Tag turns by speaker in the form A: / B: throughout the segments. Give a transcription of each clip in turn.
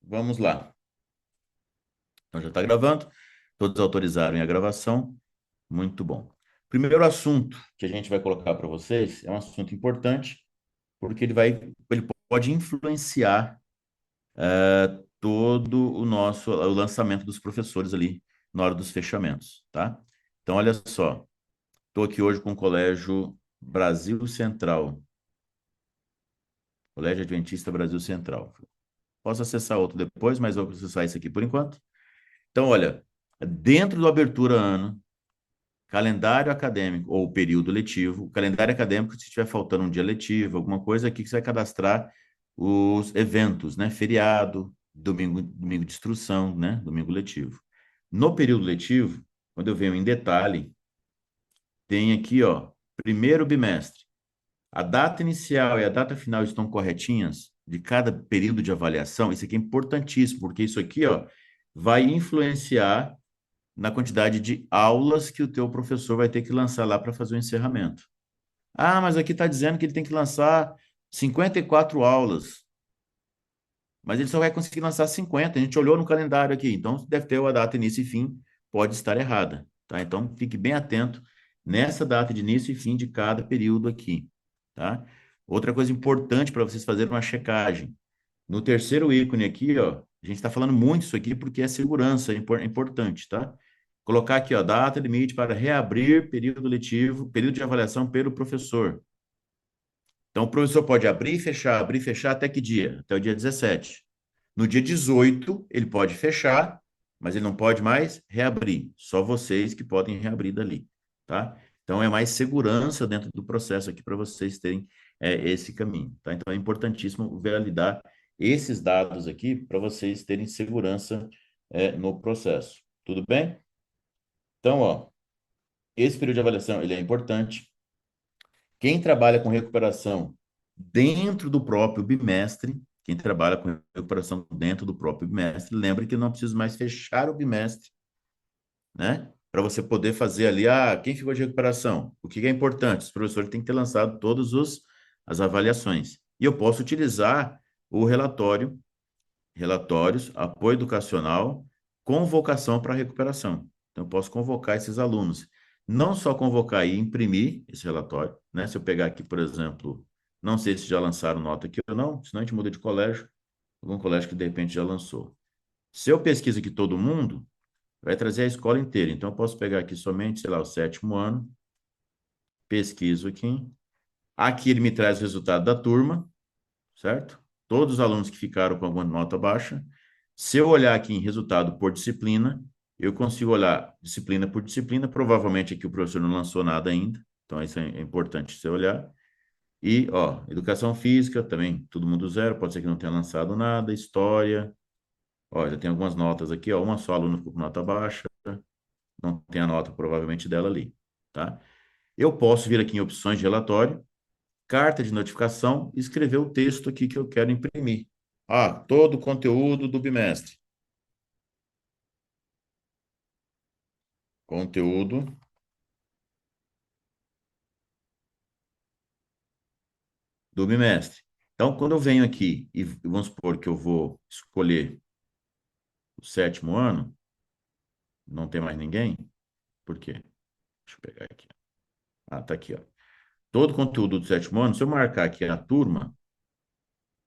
A: Vamos lá. Então já está gravando. Todos autorizaram a gravação. Muito bom. Primeiro assunto que a gente vai colocar para vocês é um assunto importante, porque ele pode influenciar todo o lançamento dos professores ali na hora dos fechamentos, tá? Então, olha só. Estou aqui hoje com o Colégio Brasil Central. Colégio Adventista Brasil Central. Posso acessar outro depois, mas vou acessar esse aqui por enquanto. Então, olha, dentro do abertura ano, calendário acadêmico ou período letivo, calendário acadêmico, se estiver faltando um dia letivo, alguma coisa aqui que você vai cadastrar os eventos, né? Feriado, domingo de instrução, né? Domingo letivo. No período letivo, quando eu venho em detalhe, tem aqui, ó, primeiro bimestre. A data inicial e a data final estão corretinhas de cada período de avaliação. Isso aqui é importantíssimo, porque isso aqui, ó, vai influenciar na quantidade de aulas que o teu professor vai ter que lançar lá para fazer o encerramento. Ah, mas aqui está dizendo que ele tem que lançar 54 aulas, mas ele só vai conseguir lançar 50. A gente olhou no calendário aqui, então deve ter a data início e fim, pode estar errada, tá? Então fique bem atento nessa data de início e fim de cada período aqui, tá? Outra coisa importante para vocês fazerem uma checagem. No terceiro ícone aqui, ó, a gente está falando muito isso aqui porque é segurança, é importante, tá? Colocar aqui, ó, data limite para reabrir período letivo, período de avaliação pelo professor. Então, o professor pode abrir e fechar até que dia? Até o dia 17. No dia 18, ele pode fechar, mas ele não pode mais reabrir. Só vocês que podem reabrir dali, tá? Então, é mais segurança dentro do processo aqui para vocês terem esse caminho, tá? Então, é importantíssimo validar esses dados aqui para vocês terem segurança no processo. Tudo bem? Então, ó, esse período de avaliação, ele é importante. Quem trabalha com recuperação dentro do próprio bimestre, quem trabalha com recuperação dentro do próprio bimestre, lembre que não precisa mais fechar o bimestre, né? Para você poder fazer ali, quem ficou de recuperação? O que é importante? Os professores têm que ter lançado as avaliações. E eu posso utilizar o relatórios, apoio educacional, convocação para recuperação. Então, eu posso convocar esses alunos. Não só convocar e imprimir esse relatório, né? Se eu pegar aqui, por exemplo, não sei se já lançaram nota aqui ou não, senão a gente muda de colégio, algum colégio que de repente já lançou. Se eu pesquiso aqui todo mundo, vai trazer a escola inteira. Então, eu posso pegar aqui somente, sei lá, o sétimo ano, pesquiso aqui. Aqui ele me traz o resultado da turma, certo? Todos os alunos que ficaram com alguma nota baixa. Se eu olhar aqui em resultado por disciplina, eu consigo olhar disciplina por disciplina. Provavelmente aqui o professor não lançou nada ainda, então isso é importante você olhar. E, ó, educação física também, todo mundo zero, pode ser que não tenha lançado nada. História, ó, já tem algumas notas aqui, ó, uma só aluna ficou com nota baixa, não tem a nota provavelmente dela ali, tá? Eu posso vir aqui em opções de relatório, carta de notificação e escrever o texto aqui que eu quero imprimir. Todo o conteúdo do bimestre. Conteúdo do bimestre. Então, quando eu venho aqui e vamos supor que eu vou escolher o sétimo ano, não tem mais ninguém, por quê? Deixa eu pegar aqui. Tá aqui, ó. Todo o conteúdo do sétimo ano, se eu marcar aqui a turma,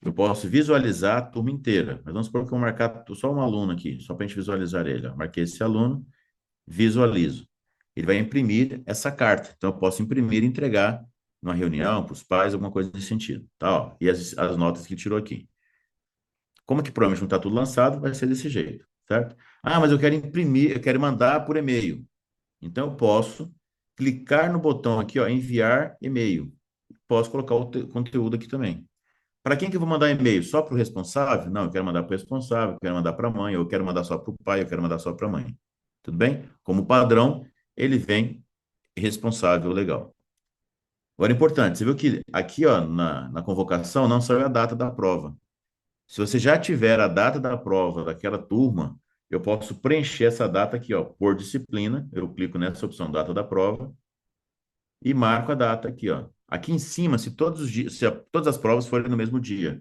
A: eu posso visualizar a turma inteira. Mas vamos supor que eu vou marcar só um aluno aqui, só para a gente visualizar ele. Ó. Marquei esse aluno, visualizo. Ele vai imprimir essa carta. Então, eu posso imprimir e entregar numa reunião para os pais, alguma coisa nesse sentido. Tá, ó. E as notas que ele tirou aqui. Como que provavelmente não está tudo lançado, vai ser desse jeito, certo? Mas eu quero imprimir, eu quero mandar por e-mail. Então, eu posso clicar no botão aqui, ó, enviar e-mail. Posso colocar o conteúdo aqui também. Para quem que eu vou mandar e-mail? Só para o responsável? Não, eu quero mandar para o responsável, eu quero mandar para a mãe, eu quero mandar só para o pai, eu quero mandar só para a mãe. Tudo bem? Como padrão, ele vem responsável legal. Agora, importante, você viu que aqui, ó, na convocação não saiu a data da prova. Se você já tiver a data da prova daquela turma, eu posso preencher essa data aqui, ó, por disciplina. Eu clico nessa opção data da prova e marco a data aqui, ó. Aqui em cima, se todas as provas forem no mesmo dia.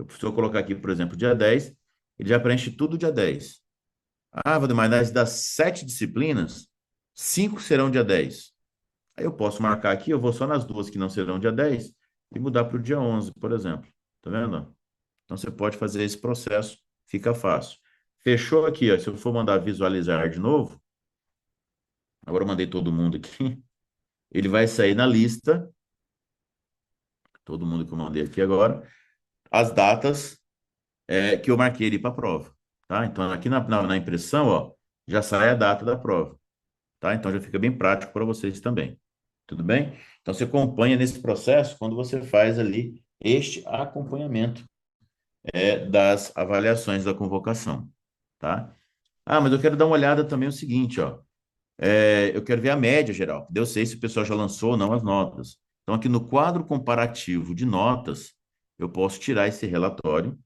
A: Se eu colocar aqui, por exemplo, dia 10, ele já preenche tudo dia 10. Ah, Valdemar, das 7 disciplinas, 5 serão dia 10. Aí eu posso marcar aqui, eu vou só nas duas que não serão dia 10 e mudar para o dia 11, por exemplo. Tá vendo? Então você pode fazer esse processo, fica fácil. Fechou aqui, ó. Se eu for mandar visualizar de novo, agora eu mandei todo mundo aqui, ele vai sair na lista, todo mundo que eu mandei aqui agora, as datas que eu marquei ali para a prova, tá? Então aqui na impressão, ó, já sai a data da prova, tá? Então já fica bem prático para vocês também. Tudo bem? Então você acompanha nesse processo quando você faz ali este acompanhamento das avaliações da convocação, tá? Ah, mas eu quero dar uma olhada também o seguinte, ó. Eu quero ver a média geral. Eu sei se o pessoal já lançou ou não as notas. Então, aqui no quadro comparativo de notas, eu posso tirar esse relatório.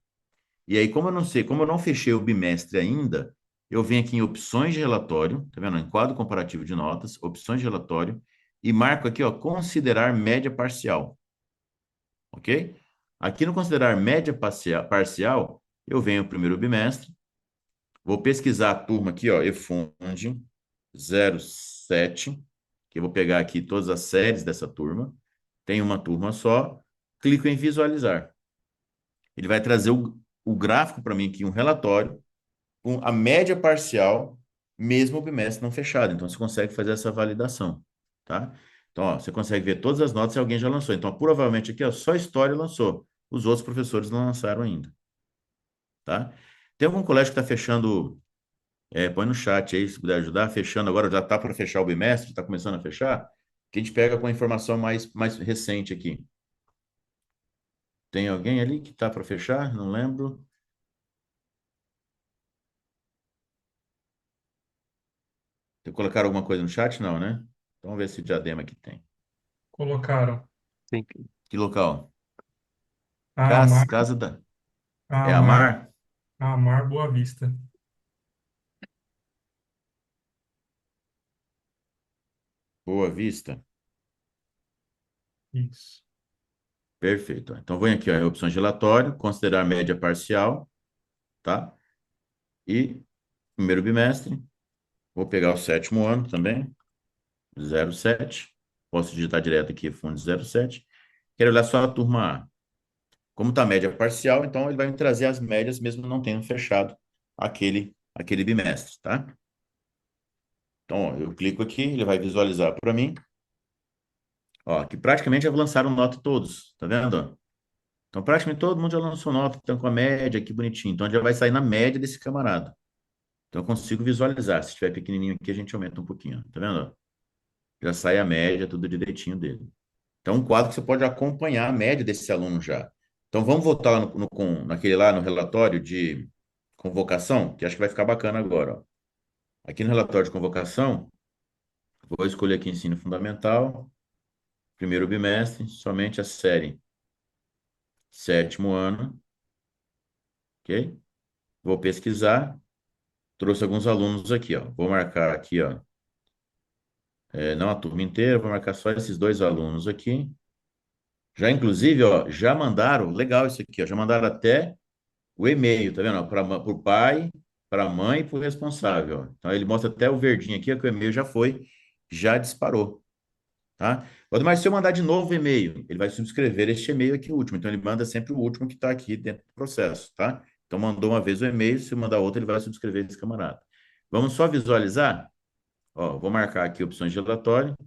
A: E aí, como eu não sei, como eu não fechei o bimestre ainda, eu venho aqui em opções de relatório, tá vendo? Em quadro comparativo de notas, opções de relatório, e marco aqui, ó, considerar média parcial, ok? Aqui no considerar média parcial, eu venho o primeiro bimestre, vou pesquisar a turma aqui, ó, EFUND 07, que eu vou pegar aqui todas as séries dessa turma. Tem uma turma só, clico em visualizar. Ele vai trazer o gráfico para mim aqui, um relatório, com a média parcial, mesmo o bimestre não fechado. Então, você consegue fazer essa validação, tá? Então, ó, você consegue ver todas as notas se alguém já lançou. Então, provavelmente aqui, ó, só História lançou. Os outros professores não lançaram ainda, tá? Tem algum colégio que está fechando. Põe no chat aí, se puder ajudar, fechando agora, já está para fechar o bimestre, está começando a fechar, que a gente pega com a informação mais recente aqui. Tem alguém ali que está para fechar? Não lembro. Tem que colocar alguma coisa no chat? Não, né? Então, vamos ver se Diadema aqui tem.
B: Colocaram
A: Tem que local?
B: a Amar,
A: Casa da...
B: a
A: É a
B: Amar,
A: Mar?
B: a Amar Boa Vista.
A: Boa Vista?
B: Isso.
A: Perfeito. Então, vou aqui, ó, opções de relatório, considerar média parcial, tá? E primeiro bimestre, vou pegar o sétimo ano também, 07. Posso digitar direto aqui, fundo 07. Quero olhar só a turma A. Como está a média parcial, então ele vai me trazer as médias, mesmo não tendo fechado aquele bimestre, tá? Então, ó, eu clico aqui, ele vai visualizar para mim, ó, que praticamente já lançaram nota todos, tá vendo? Ó? Então, praticamente todo mundo já lançou nota, então com a média aqui bonitinho. Então, já vai sair na média desse camarada. Então, eu consigo visualizar. Se estiver pequenininho aqui, a gente aumenta um pouquinho, tá vendo? Ó? Já sai a média, tudo direitinho dele. Então, um quadro que você pode acompanhar a média desse aluno já. Então, vamos voltar lá naquele lá no relatório de convocação, que acho que vai ficar bacana agora. Ó. Aqui no relatório de convocação, vou escolher aqui ensino fundamental, primeiro bimestre, somente a série sétimo ano, ok? Vou pesquisar, trouxe alguns alunos aqui, ó. Vou marcar aqui, ó, não a turma inteira, vou marcar só esses dois alunos aqui. Já, inclusive, ó, já mandaram, legal isso aqui, ó, já mandaram até o e-mail, tá vendo? Para o pai, para a mãe e para o responsável. Ó. Então, ele mostra até o verdinho aqui, ó, que o e-mail já foi, já disparou, tá? Mas se eu mandar de novo o e-mail, ele vai subscrever este e-mail aqui, o último. Então, ele manda sempre o último que está aqui dentro do processo, tá? Então, mandou uma vez o e-mail, se mandar outro, ele vai subscrever esse camarada. Vamos só visualizar? Ó, vou marcar aqui opções de relatório,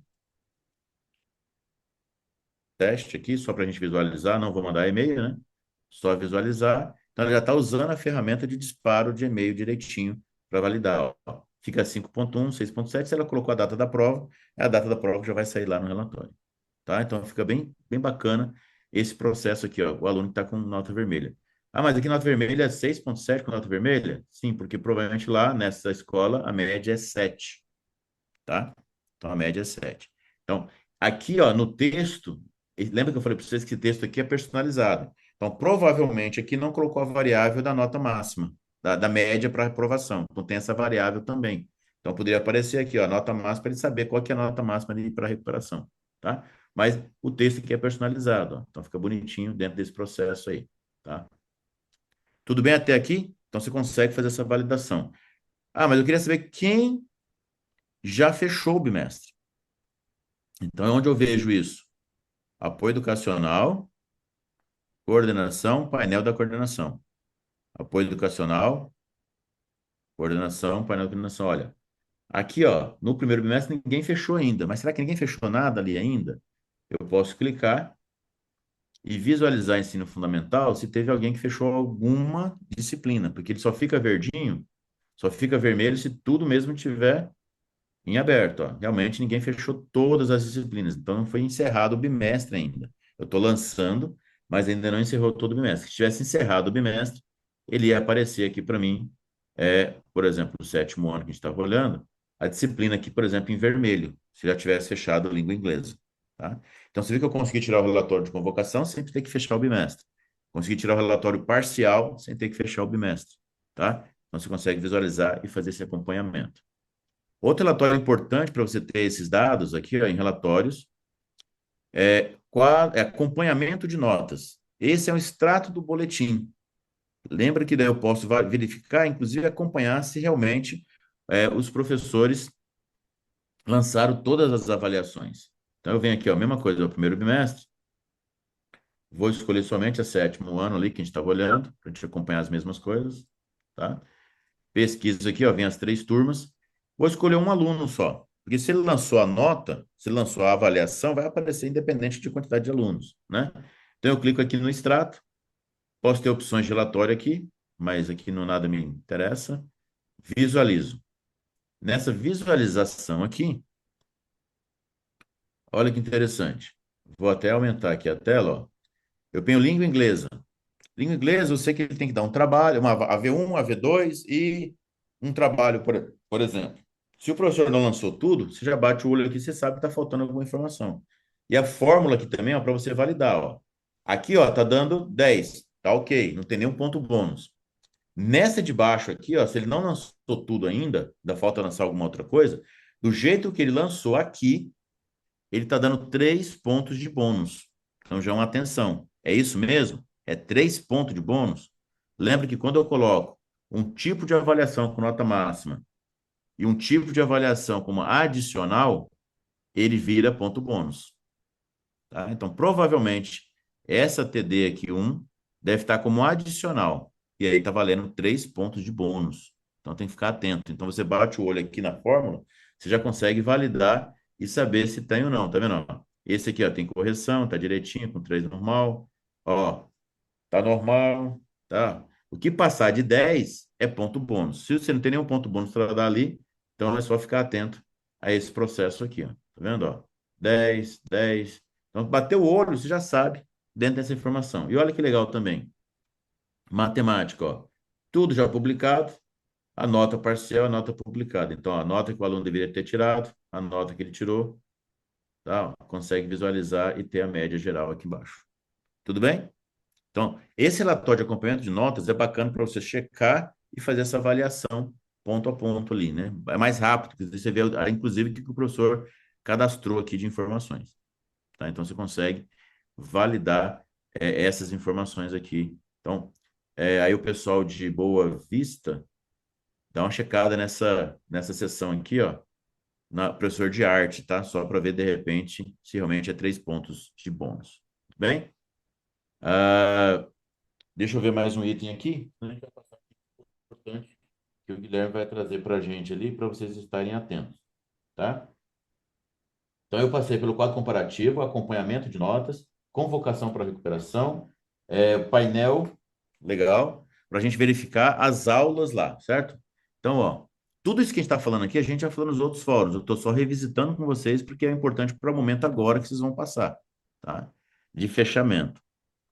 A: teste aqui, só para a gente visualizar, não vou mandar e-mail, né? Só visualizar. Então, ele já está usando a ferramenta de disparo de e-mail direitinho para validar. Ó. Fica 5.1, 6.7. Se ela colocou a data da prova, é a data da prova que já vai sair lá no relatório. Tá? Então, fica bem bacana esse processo aqui, ó, o aluno que está com nota vermelha. Ah, mas aqui nota vermelha é 6.7 com nota vermelha? Sim, porque provavelmente lá nessa escola a média é 7, tá? Então, a média é 7. Então, aqui, ó, no texto, lembra que eu falei para vocês que esse texto aqui é personalizado. Então, provavelmente aqui não colocou a variável da nota máxima, da média para aprovação. Então, tem essa variável também. Então, poderia aparecer aqui, ó, a nota máxima para ele saber qual que é a nota máxima para recuperação, tá? Mas o texto aqui é personalizado, ó. Então, fica bonitinho dentro desse processo aí, tá? Tudo bem até aqui? Então, você consegue fazer essa validação. Ah, mas eu queria saber quem já fechou o bimestre. Então, é onde eu vejo isso? Apoio educacional, coordenação, painel da coordenação. Apoio educacional, coordenação, painel da coordenação. Olha, aqui, ó, no primeiro bimestre ninguém fechou ainda. Mas será que ninguém fechou nada ali ainda? Eu posso clicar e visualizar ensino fundamental se teve alguém que fechou alguma disciplina, porque ele só fica verdinho, só fica vermelho se tudo mesmo tiver em aberto. Ó. Realmente ninguém fechou todas as disciplinas, então não foi encerrado o bimestre ainda. Eu estou lançando, mas ainda não encerrou todo o bimestre. Se tivesse encerrado o bimestre, ele ia aparecer aqui para mim, por exemplo, o sétimo ano que a gente estava olhando, a disciplina aqui, por exemplo, em vermelho, se já tivesse fechado a língua inglesa. Tá? Então, você viu que eu consegui tirar o relatório de convocação sem ter que fechar o bimestre. Consegui tirar o relatório parcial sem ter que fechar o bimestre. Tá? Então, você consegue visualizar e fazer esse acompanhamento. Outro relatório importante para você ter esses dados aqui, ó, em relatórios, é acompanhamento de notas. Esse é um extrato do boletim. Lembra que daí eu posso verificar, inclusive acompanhar se realmente os professores lançaram todas as avaliações. Então, eu venho aqui, ó, a mesma coisa, o primeiro bimestre, vou escolher somente a sétimo ano ali, que a gente estava olhando, para a gente acompanhar as mesmas coisas, tá? Pesquisa aqui, ó, vem as três turmas. Vou escolher um aluno só, porque se ele lançou a nota, se ele lançou a avaliação, vai aparecer independente de quantidade de alunos, né? Então eu clico aqui no extrato, posso ter opções de relatório aqui, mas aqui não nada me interessa. Visualizo. Nessa visualização aqui, olha que interessante. Vou até aumentar aqui a tela, ó. Eu tenho língua inglesa. Língua inglesa, eu sei que ele tem que dar um trabalho, uma AV1, AV2 e um trabalho, por exemplo. Se o professor não lançou tudo, você já bate o olho aqui, você sabe que está faltando alguma informação. E a fórmula aqui também, ó, para você validar, ó. Aqui, ó, tá dando 10, tá ok, não tem nenhum ponto bônus. Nessa de baixo aqui, ó, se ele não lançou tudo ainda, ainda falta lançar alguma outra coisa, do jeito que ele lançou aqui, ele está dando 3 pontos de bônus. Então já é uma atenção. É isso mesmo? É 3 pontos de bônus? Lembre que quando eu coloco um tipo de avaliação com nota máxima e um tipo de avaliação como adicional, ele vira ponto bônus. Tá? Então, provavelmente, essa TD aqui, 1, deve estar como adicional. E aí está valendo 3 pontos de bônus. Então, tem que ficar atento. Então, você bate o olho aqui na fórmula, você já consegue validar e saber se tem ou não. Tá vendo? Ó, esse aqui ó, tem correção, tá direitinho, com 3 normal. Ó, tá normal, tá? O que passar de 10 é ponto bônus. Se você não tem nenhum ponto bônus para dar ali, então é só ficar atento a esse processo aqui, ó. Tá vendo, ó? 10, 10. Então, bateu o olho, você já sabe dentro dessa informação. E olha que legal também. Matemática, ó. Tudo já publicado, a nota parcial, a nota publicada. Então, a nota que o aluno deveria ter tirado, a nota que ele tirou, tá? Consegue visualizar e ter a média geral aqui embaixo. Tudo bem? Então, esse relatório de acompanhamento de notas é bacana para você checar e fazer essa avaliação ponto a ponto ali, né? É mais rápido, porque você vê, inclusive, o que o professor cadastrou aqui de informações, tá? Então, você consegue validar essas informações aqui. Então, aí o pessoal de Boa Vista dá uma checada nessa seção aqui, ó, na professor de arte, tá? Só para ver, de repente, se realmente é 3 pontos de bônus. Tudo bem? Ah, deixa eu ver mais um item aqui. A gente vai passar aqui importante que o Guilherme vai trazer para a gente ali para vocês estarem atentos, tá? Então, eu passei pelo quadro comparativo, acompanhamento de notas, convocação para recuperação, painel, legal, para a gente verificar as aulas lá, certo? Então, ó, tudo isso que a gente está falando aqui, a gente já falou nos outros fóruns. Eu estou só revisitando com vocês porque é importante para o momento agora que vocês vão passar, tá? De fechamento.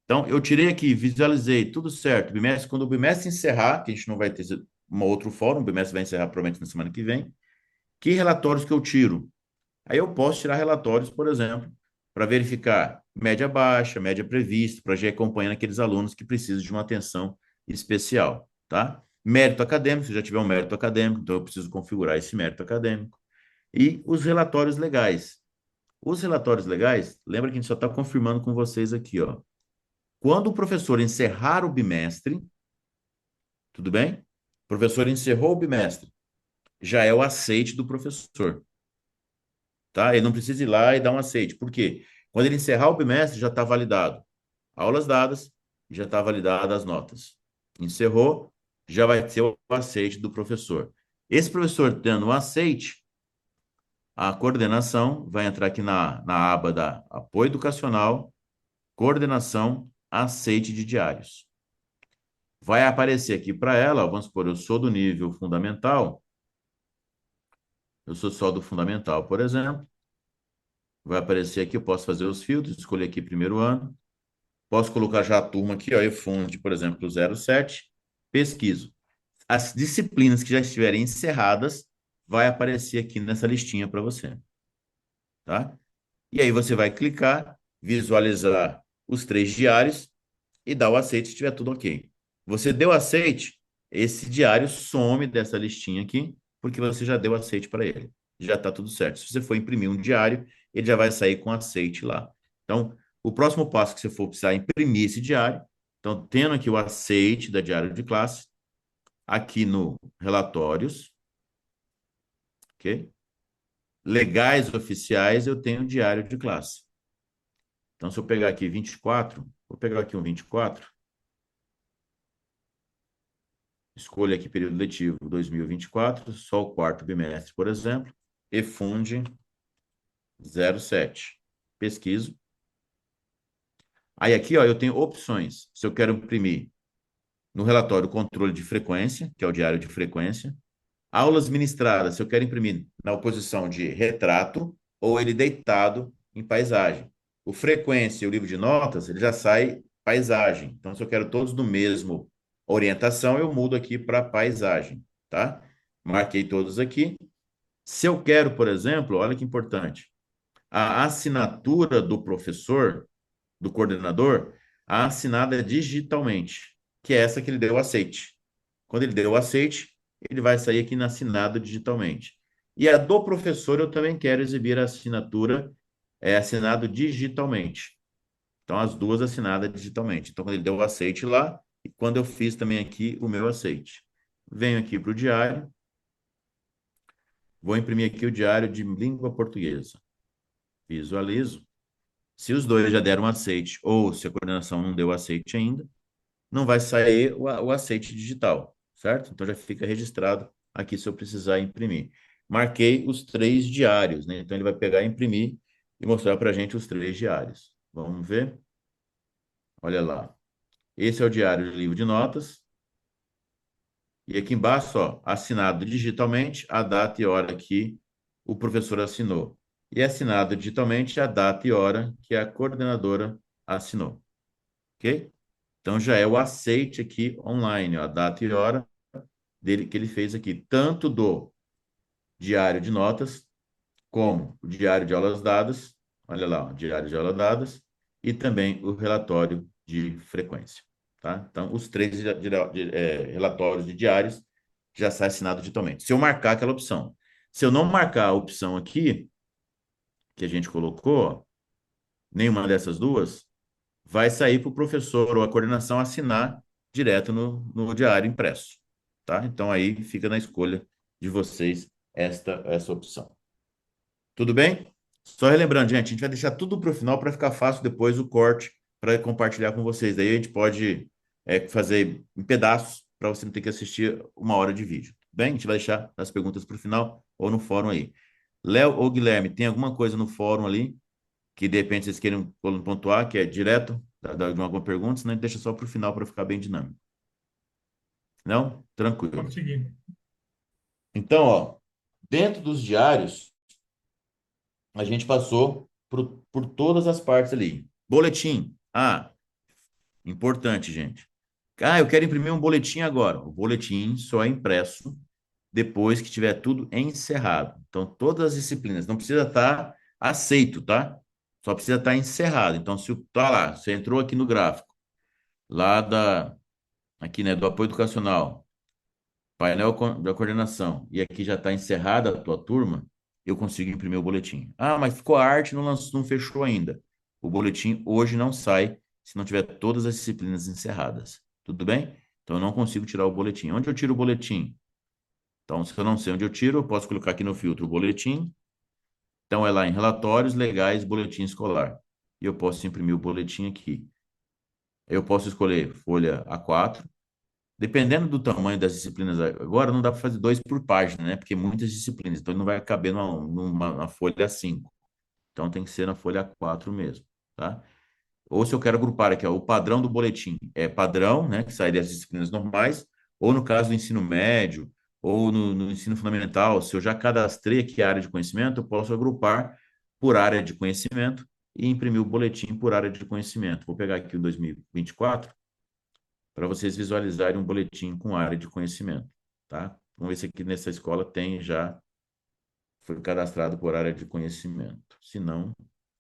A: Então, eu tirei aqui, visualizei, tudo certo. Bimestre, quando o bimestre encerrar, que a gente não vai ter um outro fórum, o bimestre vai encerrar provavelmente na semana que vem, que relatórios que eu tiro? Aí eu posso tirar relatórios, por exemplo, para verificar média baixa, média prevista, para já ir acompanhando aqueles alunos que precisam de uma atenção especial, tá? Mérito acadêmico, se já tiver um mérito acadêmico, então eu preciso configurar esse mérito acadêmico. E os relatórios legais. Os relatórios legais, lembra que a gente só está confirmando com vocês aqui, ó. Quando o professor encerrar o bimestre, Tudo bem? O professor encerrou o bimestre. Já é o aceite do professor, tá? Ele não precisa ir lá e dar um aceite. Por quê? Quando ele encerrar o bimestre, já está validado. Aulas dadas, já está validada as notas. Encerrou, já vai ser o aceite do professor. Esse professor tendo um aceite, a coordenação vai entrar aqui na aba da apoio educacional, coordenação, aceite de diários. Vai aparecer aqui para ela, ó, vamos supor, eu sou do nível fundamental, eu sou só do fundamental, por exemplo. Vai aparecer aqui, eu posso fazer os filtros, escolher aqui primeiro ano. Posso colocar já a turma aqui, ó, EFUND, por exemplo, 07, pesquiso. As disciplinas que já estiverem encerradas, vai aparecer aqui nessa listinha para você, tá? E aí você vai clicar, visualizar os 3 diários e dar o aceite se estiver tudo ok. Você deu aceite, esse diário some dessa listinha aqui, porque você já deu aceite para ele. Já está tudo certo. Se você for imprimir um diário, ele já vai sair com aceite lá. Então, o próximo passo que você for precisar imprimir esse diário, então, tendo aqui o aceite da diário de classe, aqui no relatórios, ok? Legais oficiais, eu tenho diário de classe. Então, se eu pegar aqui 24, vou pegar aqui um 24, escolha aqui período letivo 2024, só o quarto bimestre, por exemplo, EFUND 07. Pesquiso. Aí aqui, ó, eu tenho opções. Se eu quero imprimir no relatório controle de frequência, que é o diário de frequência, aulas ministradas, se eu quero imprimir na oposição de retrato ou ele deitado em paisagem. O frequência e o livro de notas, ele já sai paisagem. Então, se eu quero todos no mesmo orientação, eu mudo aqui para paisagem, tá? Marquei todos aqui. Se eu quero, por exemplo, olha que importante, a assinatura do professor, do coordenador, a assinada é digitalmente, que é essa que ele deu o aceite. Quando ele deu o aceite, ele vai sair aqui na assinada digitalmente. E a do professor, eu também quero exibir a assinatura assinado digitalmente. Então, as duas assinadas digitalmente. Então, quando ele deu o aceite lá, e quando eu fiz também aqui o meu aceite. Venho aqui para o diário, vou imprimir aqui o diário de língua portuguesa. Visualizo. Se os dois já deram aceite, ou se a coordenação não deu aceite ainda, não vai sair o aceite digital, certo? Então já fica registrado aqui se eu precisar imprimir. Marquei os 3 diários, né? Então ele vai pegar, imprimir e mostrar para a gente os 3 diários. Vamos ver? Olha lá. Esse é o diário de livro de notas. E aqui embaixo, ó, assinado digitalmente, a data e hora que o professor assinou. E assinado digitalmente a data e hora que a coordenadora assinou. Ok? Então já é o aceite aqui online, ó, a data e hora dele que ele fez aqui, tanto do diário de notas, como o diário de aulas dadas, olha lá, o diário de aulas dadas, e também o relatório de frequência. Tá? Então, os 3 relatórios de diários já sai assinado digitalmente. Se eu marcar aquela opção. Se eu não marcar a opção aqui, que a gente colocou, nenhuma dessas duas, vai sair para o professor ou a coordenação assinar direto no diário impresso. Tá? Então, aí fica na escolha de vocês essa opção. Tudo bem? Só relembrando, gente, a gente vai deixar tudo para o final para ficar fácil depois o corte para compartilhar com vocês. Daí a gente pode fazer em pedaços para você não ter que assistir 1 hora de vídeo. Tudo bem? A gente vai deixar as perguntas para o final ou no fórum aí. Léo ou Guilherme, tem alguma coisa no fórum ali que de repente vocês queiram pontuar, que é direto de alguma pergunta, senão a gente deixa só para o final para ficar bem dinâmico. Não?
B: Pode
A: Tranquilo.
B: seguir.
A: Então, ó, dentro dos diários, a gente passou por todas as partes ali. Boletim. Ah, importante, gente. Ah, eu quero imprimir um boletim agora. O boletim só é impresso depois que tiver tudo encerrado. Então, todas as disciplinas, não precisa estar aceito, tá? Só precisa estar encerrado. Então, se tá lá, você entrou aqui no gráfico, lá aqui, né, do apoio educacional, painel da coordenação, e aqui já está encerrada a tua turma, eu consigo imprimir o boletim. Ah, mas ficou a arte, não fechou ainda. O boletim hoje não sai se não tiver todas as disciplinas encerradas. Tudo bem? Então, eu não consigo tirar o boletim. Onde eu tiro o boletim? Então, se eu não sei onde eu tiro, eu posso colocar aqui no filtro o boletim. Então, é lá em relatórios legais, boletim escolar. E eu posso imprimir o boletim aqui. Eu posso escolher folha A4. Dependendo do tamanho das disciplinas, agora não dá para fazer dois por página, né? Porque muitas disciplinas, então ele não vai caber numa folha A5. Então tem que ser na folha A4 mesmo, tá? Ou se eu quero agrupar aqui, ó, o padrão do boletim é padrão, né? Que sai das disciplinas normais, ou no caso do ensino médio, ou no ensino fundamental, se eu já cadastrei aqui a área de conhecimento, eu posso agrupar por área de conhecimento e imprimir o boletim por área de conhecimento. Vou pegar aqui o 2024 para vocês visualizarem um boletim com área de conhecimento, tá? Vamos ver se aqui nessa escola tem já, foi cadastrado por área de conhecimento. Se não,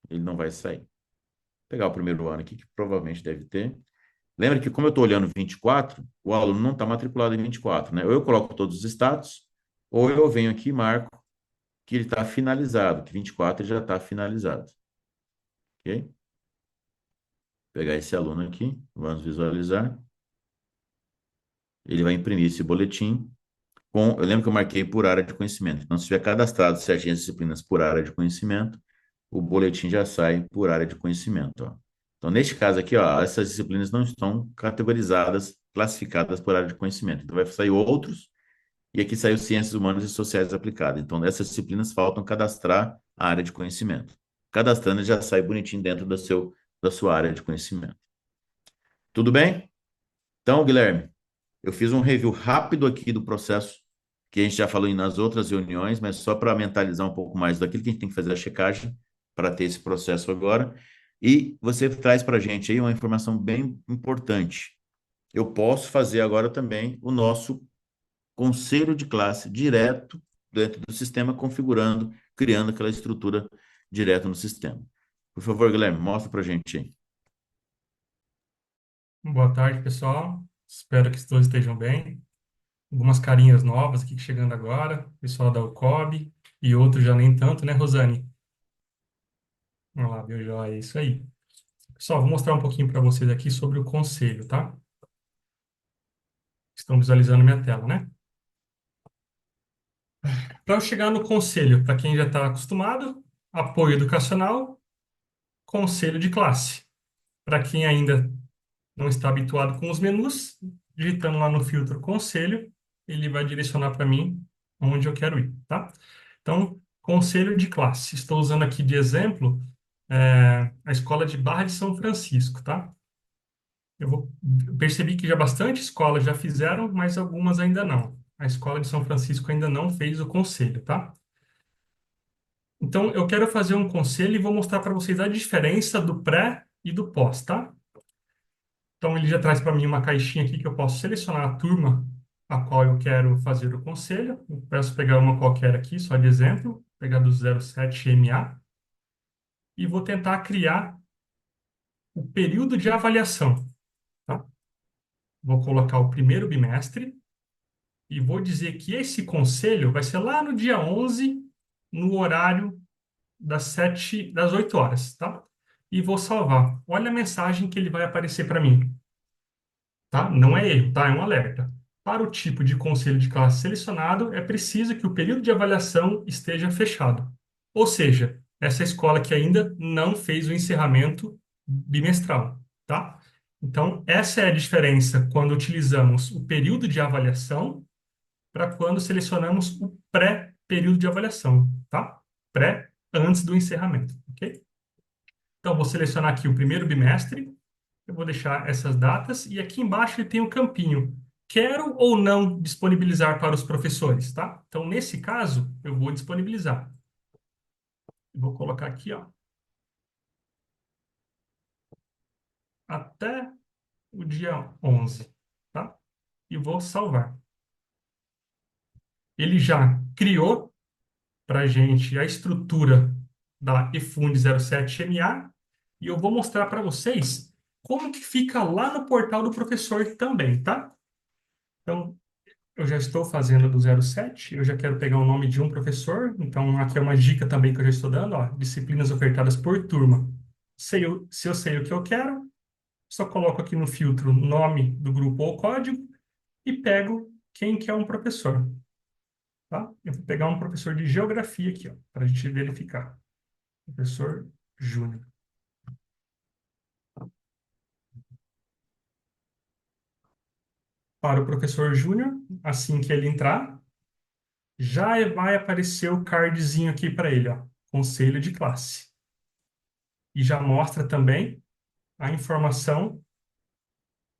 A: ele não vai sair. Vou pegar o primeiro ano aqui, que provavelmente deve ter. Lembra que, como eu estou olhando 24, o aluno não está matriculado em 24, né? Ou eu coloco todos os status, ou eu venho aqui e marco que ele está finalizado, que 24 ele já está finalizado. Ok? Vou pegar esse aluno aqui, vamos visualizar. Ele vai imprimir esse boletim. Eu lembro que eu marquei por área de conhecimento. Então, se tiver cadastrado certinho as disciplinas por área de conhecimento, o boletim já sai por área de conhecimento. Ó. Então, neste caso aqui, ó, essas disciplinas não estão categorizadas, classificadas por área de conhecimento. Então, vai sair outros, e aqui saiu Ciências Humanas e Sociais Aplicadas. Então, essas disciplinas faltam cadastrar a área de conhecimento. Cadastrando, já sai bonitinho dentro da sua área de conhecimento. Tudo bem? Então, Guilherme, eu fiz um review rápido aqui do processo que a gente já falou nas outras reuniões, mas só para mentalizar um pouco mais daquilo que a gente tem que fazer a checagem para ter esse processo agora. E você traz para a gente aí uma informação bem importante. Eu posso fazer agora também o nosso conselho de classe direto dentro do sistema, configurando, criando aquela estrutura direto no sistema. Por favor, Guilherme, mostra para a gente aí.
B: Boa tarde, pessoal. Espero que todos estejam bem. Algumas carinhas novas aqui chegando agora, pessoal da UCOB e outros já nem tanto, né, Rosane? Vamos lá, viu, joia? É isso aí. Pessoal, vou mostrar um pouquinho para vocês aqui sobre o conselho, tá? Estão visualizando minha tela, né? Para eu chegar no conselho, para quem já está acostumado, apoio educacional, conselho de classe. Para quem ainda não está habituado com os menus, digitando lá no filtro conselho, ele vai direcionar para mim onde eu quero ir, tá? Então, conselho de classe. Estou usando aqui de exemplo a escola de Barra de São Francisco, tá? Eu percebi que já bastante escolas já fizeram, mas algumas ainda não. A escola de São Francisco ainda não fez o conselho, tá? Então, eu quero fazer um conselho e vou mostrar para vocês a diferença do pré e do pós, tá? Então, ele já traz para mim uma caixinha aqui que eu posso selecionar a turma a qual eu quero fazer o conselho. Eu peço pegar uma qualquer aqui, só de exemplo, pegar do 07MA, e vou tentar criar o período de avaliação, tá? Vou colocar o primeiro bimestre e vou dizer que esse conselho vai ser lá no dia 11, no horário das 8 horas, tá? E vou salvar. Olha a mensagem que ele vai aparecer para mim. Tá? Não é erro, tá? É um alerta. Para o tipo de conselho de classe selecionado, é preciso que o período de avaliação esteja fechado. Ou seja, essa escola que ainda não fez o encerramento bimestral, tá? Então, essa é a diferença quando utilizamos o período de avaliação para quando selecionamos o pré-período de avaliação, tá? Pré, antes do encerramento, ok? Então, vou selecionar aqui o primeiro bimestre, eu vou deixar essas datas e aqui embaixo ele tem o campinho. Quero ou não disponibilizar para os professores, tá? Então, nesse caso, eu vou disponibilizar. Eu vou colocar aqui, ó, até o dia 11, tá? E vou salvar. Ele já criou para a gente a estrutura da eFund 07MA e eu vou mostrar para vocês como que fica lá no portal do professor também, tá? Então, eu já estou fazendo do 07, eu já quero pegar o nome de um professor, então aqui é uma dica também que eu já estou dando, ó, disciplinas ofertadas por turma. Se eu sei o que eu quero, só coloco aqui no filtro nome do grupo ou código, e pego quem que é um professor, tá? Eu vou pegar um professor de geografia aqui, ó, para a gente verificar. Professor Júnior. Para o professor Júnior, assim que ele entrar, já vai aparecer o cardzinho aqui para ele, ó, conselho de classe. E já mostra também a informação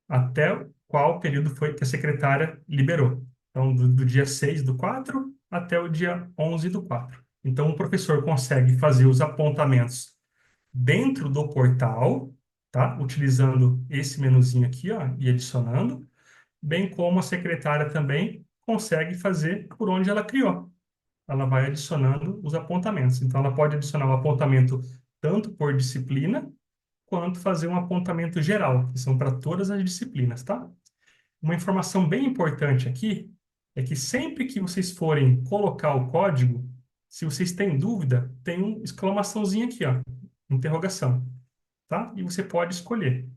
B: até qual período foi que a secretária liberou. Então, do dia 6 do 4 até o dia 11 do 4. Então, o professor consegue fazer os apontamentos dentro do portal, tá? Utilizando esse menuzinho aqui, ó, e adicionando, bem como a secretária também consegue fazer por onde ela criou. Ela vai adicionando os apontamentos. Então, ela pode adicionar o apontamento tanto por disciplina, quanto fazer um apontamento geral, que são para todas as disciplinas, tá? Uma informação bem importante aqui é que sempre que vocês forem colocar o código, se vocês têm dúvida, tem um exclamaçãozinho aqui, ó, interrogação, tá? E você pode escolher.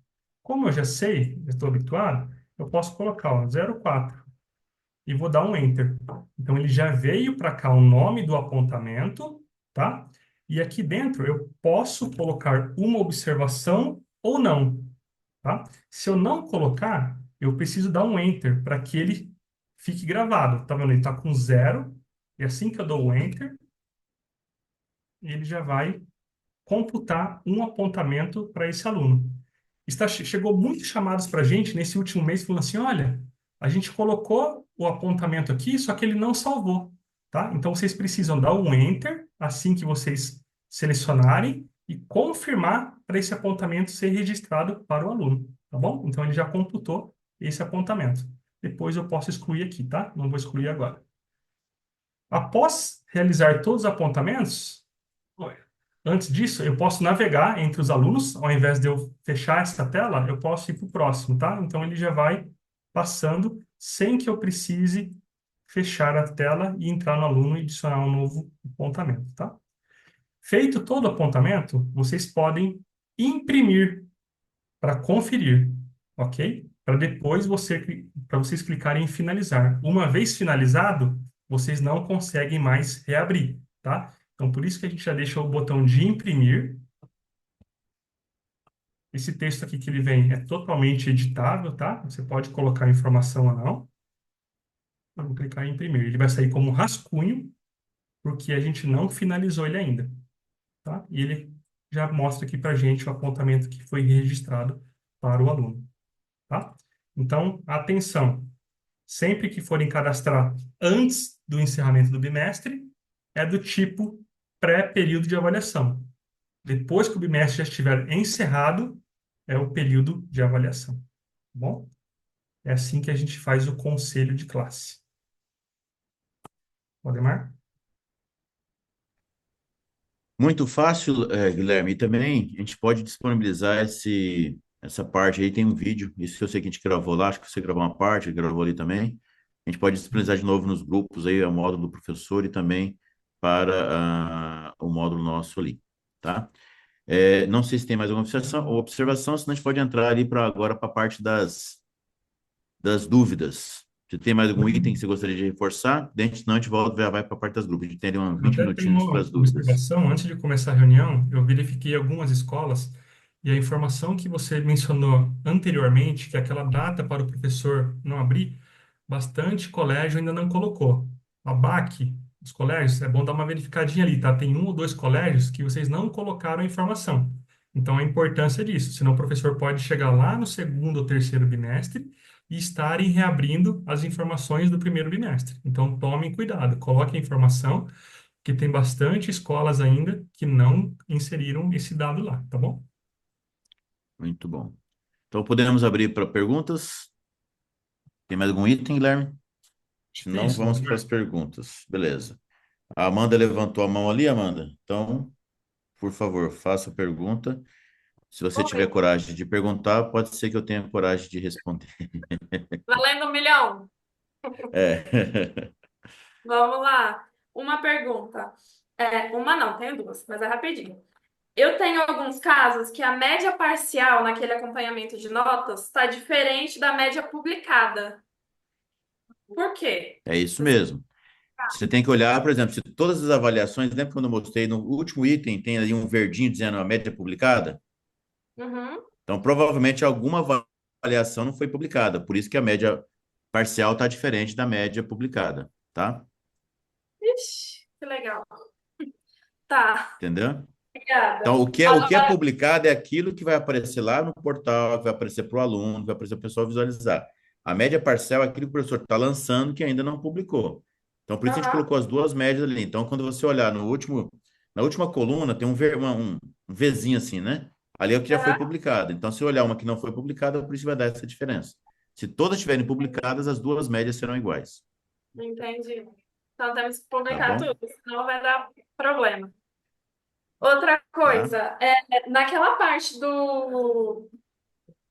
B: Como eu já sei, eu estou habituado, eu posso colocar, ó, 04 e vou dar um Enter. Então, ele já veio para cá o nome do apontamento, tá? E aqui dentro eu posso colocar uma observação ou não, tá? Se eu não colocar, eu preciso dar um Enter para que ele fique gravado. Tá vendo? Ele está com zero, e assim que eu dou o Enter, ele já vai computar um apontamento para esse aluno. Chegou muitos chamados para a gente nesse último mês falando assim, olha, a gente colocou o apontamento aqui, só que ele não salvou, tá? Então vocês precisam dar um Enter assim que vocês selecionarem e confirmar para esse apontamento ser registrado para o aluno, tá bom? Então ele já computou esse apontamento. Depois eu posso excluir aqui, tá? Não vou excluir agora. Após realizar todos os apontamentos, antes disso, eu posso navegar entre os alunos, ao invés de eu fechar essa tela, eu posso ir para o próximo, tá? Então ele já vai passando sem que eu precise fechar a tela e entrar no aluno e adicionar um novo apontamento, tá? Feito todo o apontamento, vocês podem imprimir para conferir, ok? Para depois para vocês clicarem em finalizar. Uma vez finalizado, vocês não conseguem mais reabrir, tá? Então, por isso que a gente já deixa o botão de imprimir. Esse texto aqui que ele vem é totalmente editável, tá? Você pode colocar informação ou não. Eu vou clicar em imprimir. Ele vai sair como rascunho, porque a gente não finalizou ele ainda, tá? E ele já mostra aqui para a gente o apontamento que foi registrado para o aluno, tá? Então, atenção. Sempre que forem cadastrar antes do encerramento do bimestre, é do tipo pré-período de avaliação. Depois que o bimestre já estiver encerrado, é o período de avaliação. Tá bom? É assim que a gente faz o conselho de classe. Valdemar?
A: Muito fácil, Guilherme. E também a gente pode disponibilizar essa parte aí, tem um vídeo, isso eu sei que a gente gravou lá, acho que você gravou uma parte, gravou ali também. A gente pode disponibilizar de novo nos grupos aí, o módulo do professor e também para o módulo nosso ali, tá? Não sei se tem mais alguma observação, senão a gente pode entrar ali para agora para a parte das dúvidas. Você tem mais algum item que você gostaria de reforçar? Senão a gente volta, já vai para a parte das dúvidas. A gente tem ali uns
B: Eu
A: 20
B: até tenho
A: minutinhos para
B: uma
A: as dúvidas.
B: observação. Antes de começar a reunião, eu verifiquei algumas escolas e a informação que você mencionou anteriormente, que aquela data para o professor não abrir, bastante colégio ainda não colocou. A BAC, os colégios, é bom dar uma verificadinha ali, tá? Tem um ou dois colégios que vocês não colocaram a informação. Então, a importância disso. Senão, o professor pode chegar lá no segundo ou terceiro bimestre e estarem reabrindo as informações do primeiro bimestre. Então, tomem cuidado, coloquem a informação, que tem bastante escolas ainda que não inseriram esse dado lá, tá bom?
A: Muito bom. Então, podemos abrir para perguntas? Tem mais algum item, Guilherme?
B: Acho
A: Se
B: que é
A: não,
B: isso,
A: vamos para
B: Valdemar.
A: as perguntas. Beleza. A Amanda levantou a mão ali, Amanda. Então, por favor, faça a pergunta. Se você tiver
C: Oi,
A: coragem de perguntar, pode ser que eu tenha coragem de responder.
C: valendo 1 milhão.
A: É.
C: Vamos lá. Uma pergunta. Uma não, tenho duas, mas é rapidinho. Eu tenho alguns casos que a média parcial naquele acompanhamento de notas está diferente da média publicada. Por quê?
A: É isso
C: Você
A: mesmo. Você tem que olhar, por exemplo, se todas as avaliações, lembra quando eu mostrei no último item, tem ali um verdinho dizendo a média publicada?
C: Uhum.
A: Então, provavelmente alguma avaliação não foi publicada, por isso que a média parcial está diferente da média publicada, tá?
C: Ixi, que legal. Tá,
A: Entendeu?
C: obrigada.
A: Então, o que é
C: Agora,
A: publicado é aquilo que vai aparecer lá no portal, que vai aparecer para o aluno, que vai aparecer para o pessoal visualizar. A média parcial é aquilo que o professor está lançando que ainda não publicou. Então, por isso a gente
C: aham,
A: colocou as duas médias ali. Então, quando você olhar na última coluna, tem um Vzinho assim, né? Ali é o que já foi
C: aham,
A: publicado. Então, se olhar uma que não foi publicada, por isso vai dar essa diferença. Se todas estiverem publicadas, as duas médias serão iguais,
C: entendi. Então temos que
A: tá
C: publicar
A: bom?
C: tudo, senão vai dar problema. Outra
A: Tá?
C: coisa, naquela parte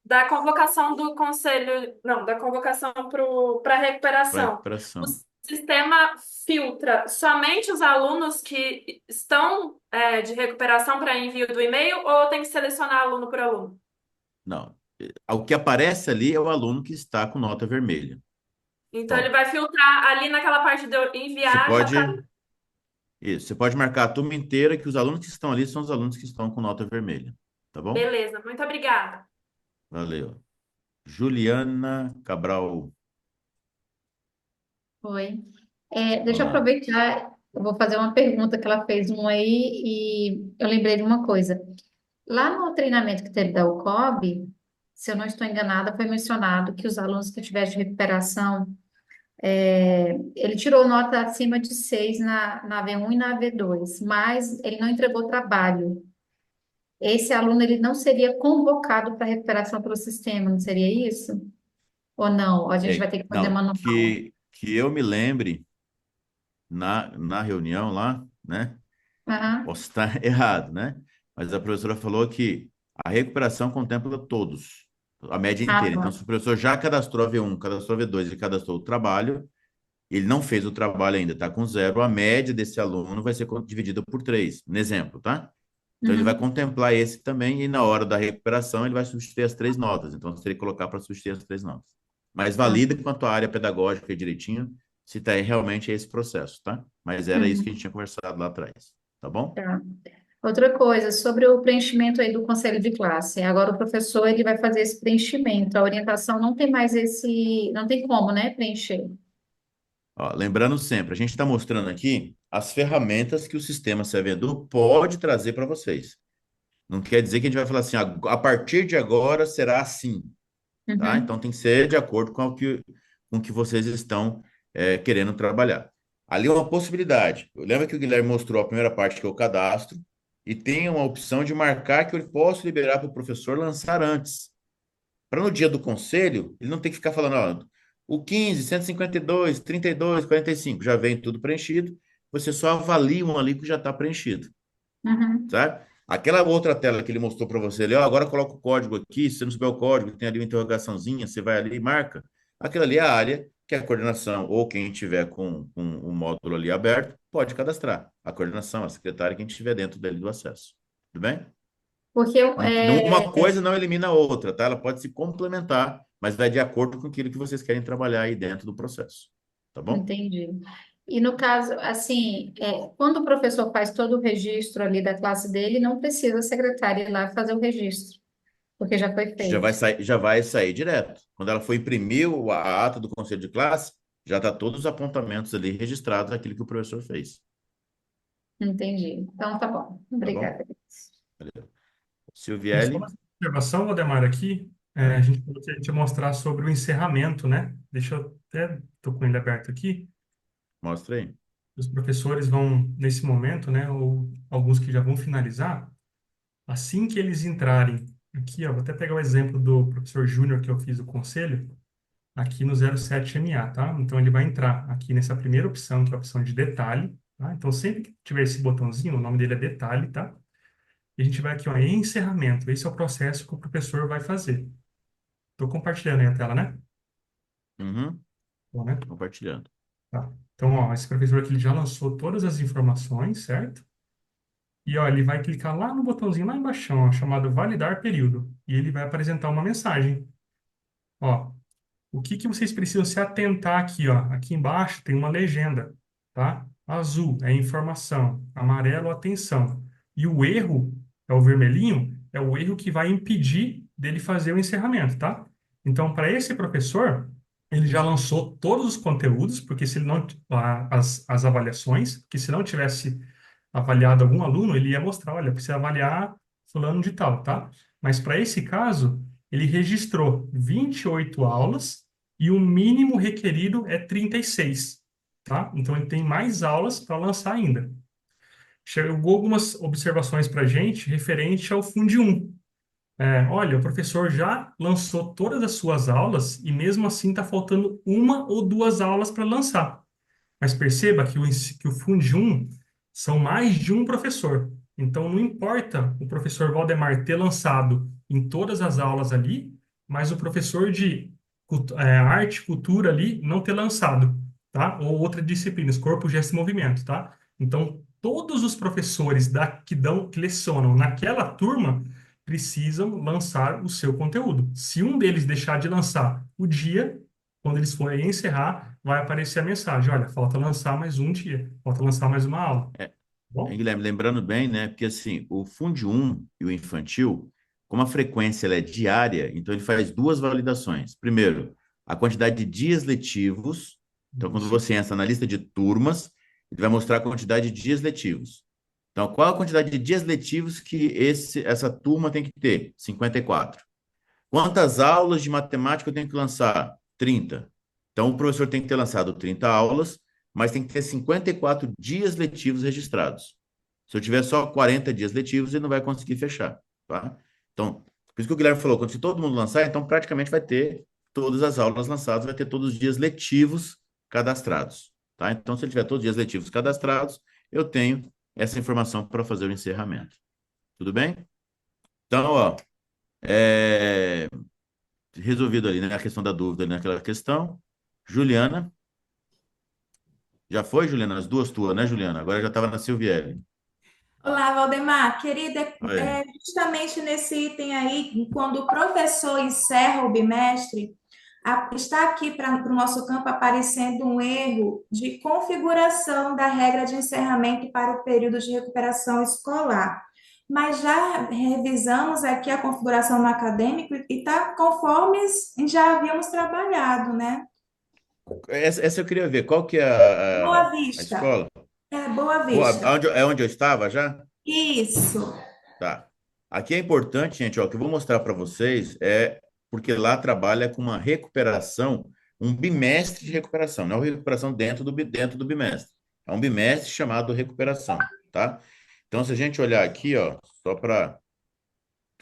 C: da convocação do conselho, não, da convocação para
A: Para
C: recuperação, o
A: recuperação.
C: sistema filtra somente os alunos que estão, de recuperação para envio do e-mail ou tem que selecionar aluno por aluno?
A: Não. O que aparece ali é o aluno que está com nota vermelha.
C: Então ele
A: Ó,
C: vai filtrar ali naquela parte de eu
A: você
C: enviar, já tá.
A: pode, você pode marcar a turma inteira que os alunos que estão ali são os alunos que estão com nota vermelha, tá bom?
C: Beleza, muito obrigada.
A: Valeu. Juliana Cabral,
D: Oi. Deixa eu
A: olá.
D: aproveitar, eu vou fazer uma pergunta que ela fez um aí e eu lembrei de uma coisa. Lá no treinamento que teve da UCOB, se eu não estou enganada, foi mencionado que os alunos que tiveram de recuperação, ele tirou nota acima de 6 na V1 e na V2, mas ele não entregou trabalho. Esse aluno ele não seria convocado para recuperação pelo sistema, não seria isso? Ou não? Ou a gente vai ter que fazer
A: Não,
D: manual?
A: que eu me lembre na reunião lá, né?
D: Aham.
A: Posso estar errado, né? Mas a professora falou que a recuperação contempla todos, a média
D: Ah,
A: inteira. Então,
D: tá.
A: se o professor já cadastrou a V1, cadastrou a V2 e cadastrou o trabalho, ele não fez o trabalho ainda, está com zero, a média desse aluno vai ser dividida por três, no exemplo, tá? Então, ele vai
D: Uhum.
A: contemplar esse também e na hora da recuperação ele vai substituir as três notas. Então, você teria que colocar para substituir as três notas. Mas
D: Tá.
A: valida quanto à área pedagógica e direitinho, se tá realmente esse processo, tá? Mas era isso que a gente
D: Uhum.
A: tinha conversado lá atrás, tá bom?
D: Tá. Outra coisa, sobre o preenchimento aí do conselho de classe. Agora o professor ele vai fazer esse preenchimento. A orientação não tem mais não tem como, né, preencher.
A: Ó, lembrando sempre, a gente está mostrando aqui as ferramentas que o sistema servidor pode trazer para vocês. Não quer dizer que a gente vai falar assim, a partir de agora será assim, tá?
D: Uhum.
A: Então tem que ser de acordo com o que vocês estão querendo trabalhar. Ali é uma possibilidade. Lembra que o Guilherme mostrou a primeira parte, que é o cadastro, e tem uma opção de marcar que eu posso liberar para o professor lançar antes. Para no dia do conselho, ele não tem que ficar falando, ó, o 15, 152, 32, 45, já vem tudo preenchido, você só avalia um ali que já está preenchido,
D: Uhum.
A: sabe? Aquela outra tela que ele mostrou para você ali, ó, agora coloca o código aqui, se você não souber o código, tem ali uma interrogaçãozinha, você vai ali e marca. Aquela ali é a área que a coordenação, ou quem tiver com o módulo ali aberto, pode cadastrar. A coordenação, a secretária, quem estiver dentro dele do acesso. Tudo bem?
D: Porque
A: Uma coisa não elimina a outra, tá? Ela pode se complementar, mas vai de acordo com aquilo que vocês querem trabalhar aí dentro do processo. Tá bom?
D: entendi. E no caso, assim, quando o professor faz todo o registro ali da classe dele, não precisa a secretária ir lá fazer o registro, porque já foi feito.
A: Já vai sair direto. Quando ela for imprimir a ata do conselho de classe, já está todos os apontamentos ali registrados daquilo que o professor fez.
D: Entendi. Então tá bom.
A: Tá bom?
D: Obrigada.
B: E só
A: Silviele,
B: uma observação, Valdemar, aqui, a
A: ah,
B: gente falou que a gente ia mostrar sobre o encerramento, né? Deixa eu até, estou com ele aberto aqui.
A: mostra aí.
B: Os professores vão, nesse momento, né, ou alguns que já vão finalizar, assim que eles entrarem aqui, ó, vou até pegar o exemplo do professor Júnior que eu fiz o conselho, aqui no 07MA, tá? Então ele vai entrar aqui nessa primeira opção, que é a opção de detalhe, tá? Então sempre que tiver esse botãozinho, o nome dele é detalhe, tá? E a gente vai aqui, ó, em encerramento. Esse é o processo que o professor vai fazer. Estou compartilhando aí a tela, né?
A: Uhum,
B: Bom, né?
A: compartilhando.
B: Tá. Então, ó, esse professor aqui ele já lançou todas as informações, certo? E ó, ele vai clicar lá no botãozinho lá embaixo, ó, chamado validar período. E ele vai apresentar uma mensagem. Ó, o que que vocês precisam se atentar aqui, ó? Aqui embaixo tem uma legenda, tá? Azul é informação, amarelo atenção. E o erro, é o vermelhinho, é o erro que vai impedir dele fazer o encerramento, tá? Então, para esse professor, ele já lançou todos os conteúdos, porque se ele não, as avaliações, porque se não tivesse avaliado algum aluno, ele ia mostrar, olha, precisa avaliar fulano de tal, tá? Mas para esse caso, ele registrou 28 aulas e o mínimo requerido é 36, tá? Então ele tem mais aulas para lançar ainda. Chegou algumas observações para a gente referente ao Fundi 1. Olha, o professor já lançou todas as suas aulas e mesmo assim está faltando uma ou duas aulas para lançar. Mas perceba que que o Fundium são mais de um professor. Então, não importa o professor Valdemar ter lançado em todas as aulas ali, mas o professor de arte e cultura ali não ter lançado, tá? Ou outra disciplina, corpo, gesto e movimento, tá? Então, todos os professores que lecionam naquela turma precisam lançar o seu conteúdo. Se um deles deixar de lançar o dia, quando eles forem encerrar, vai aparecer a mensagem: olha, falta lançar mais um dia, falta lançar mais uma aula.
A: É,
B: Bom,
A: Guilherme, lembrando bem, né? Porque assim, o Fundi 1 e o infantil, como a frequência ela é diária, então ele faz duas validações. Primeiro, a quantidade de dias letivos. Então, quando
B: isso.
A: você entra na lista de turmas, ele vai mostrar a quantidade de dias letivos. Então, qual a quantidade de dias letivos que essa turma tem que ter? 54. Quantas aulas de matemática eu tenho que lançar? 30. Então, o professor tem que ter lançado 30 aulas, mas tem que ter 54 dias letivos registrados. Se eu tiver só 40 dias letivos, ele não vai conseguir fechar, tá? Então, por isso que o Guilherme falou, quando se todo mundo lançar, então praticamente vai ter todas as aulas lançadas, vai ter todos os dias letivos cadastrados, tá? Então, se ele tiver todos os dias letivos cadastrados, eu tenho essa informação para fazer o encerramento. Tudo bem? Então, ó, é, resolvido ali, né? A questão da dúvida ali naquela questão. Juliana, já foi, Juliana? As duas tuas, né, Juliana? Agora já estava na Silviele.
E: Olá, Valdemar. Querida,
A: Oi.
E: justamente nesse item aí, quando o professor encerra o bimestre, está aqui para o nosso campo aparecendo um erro de configuração da regra de encerramento para o período de recuperação escolar. Mas já revisamos aqui a configuração no acadêmico e está conforme já havíamos trabalhado, né?
A: Essa eu queria ver. Qual que é
E: Boa
A: a
E: Vista.
A: escola?
E: É, Boa
A: Boa,
E: Vista.
A: é onde eu estava já?
E: Isso.
A: Tá. Aqui é importante, gente, ó, que eu vou mostrar para vocês porque lá trabalha com uma recuperação, um bimestre de recuperação, não é uma recuperação dentro do bimestre. É um bimestre chamado recuperação, tá? Então, se a gente olhar aqui, ó, só para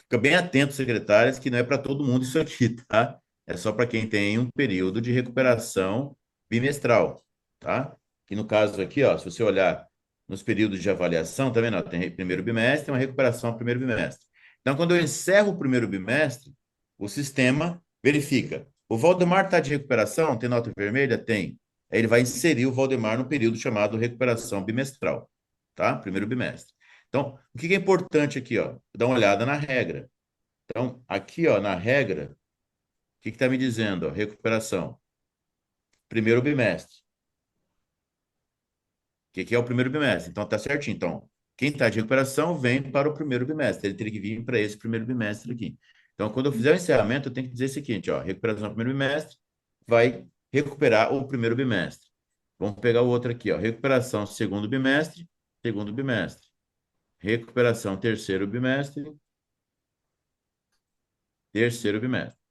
A: fica bem atento, secretárias, que não é para todo mundo isso aqui, tá? É só para quem tem um período de recuperação bimestral, tá? Que no caso aqui, ó, se você olhar nos períodos de avaliação, tá vendo? Ó, tem primeiro bimestre, tem uma recuperação ao primeiro bimestre. Então, quando eu encerro o primeiro bimestre, o sistema verifica. O Valdemar está de recuperação? Tem nota vermelha? Tem. Aí ele vai inserir o Valdemar no período chamado recuperação bimestral, tá? Primeiro bimestre. Então, o que é importante aqui, ó? Dá uma olhada na regra. Então, aqui, ó, na regra, o que está me dizendo? Ó? Recuperação. Primeiro bimestre. O que é o primeiro bimestre? Então, tá certinho. Então, quem está de recuperação vem para o primeiro bimestre. Ele teria que vir para esse primeiro bimestre aqui. Então, quando eu fizer o encerramento, eu tenho que dizer o seguinte, ó, recuperação do primeiro bimestre vai recuperar o primeiro bimestre. Vamos pegar o outro aqui, ó, recuperação segundo bimestre. Recuperação terceiro bimestre.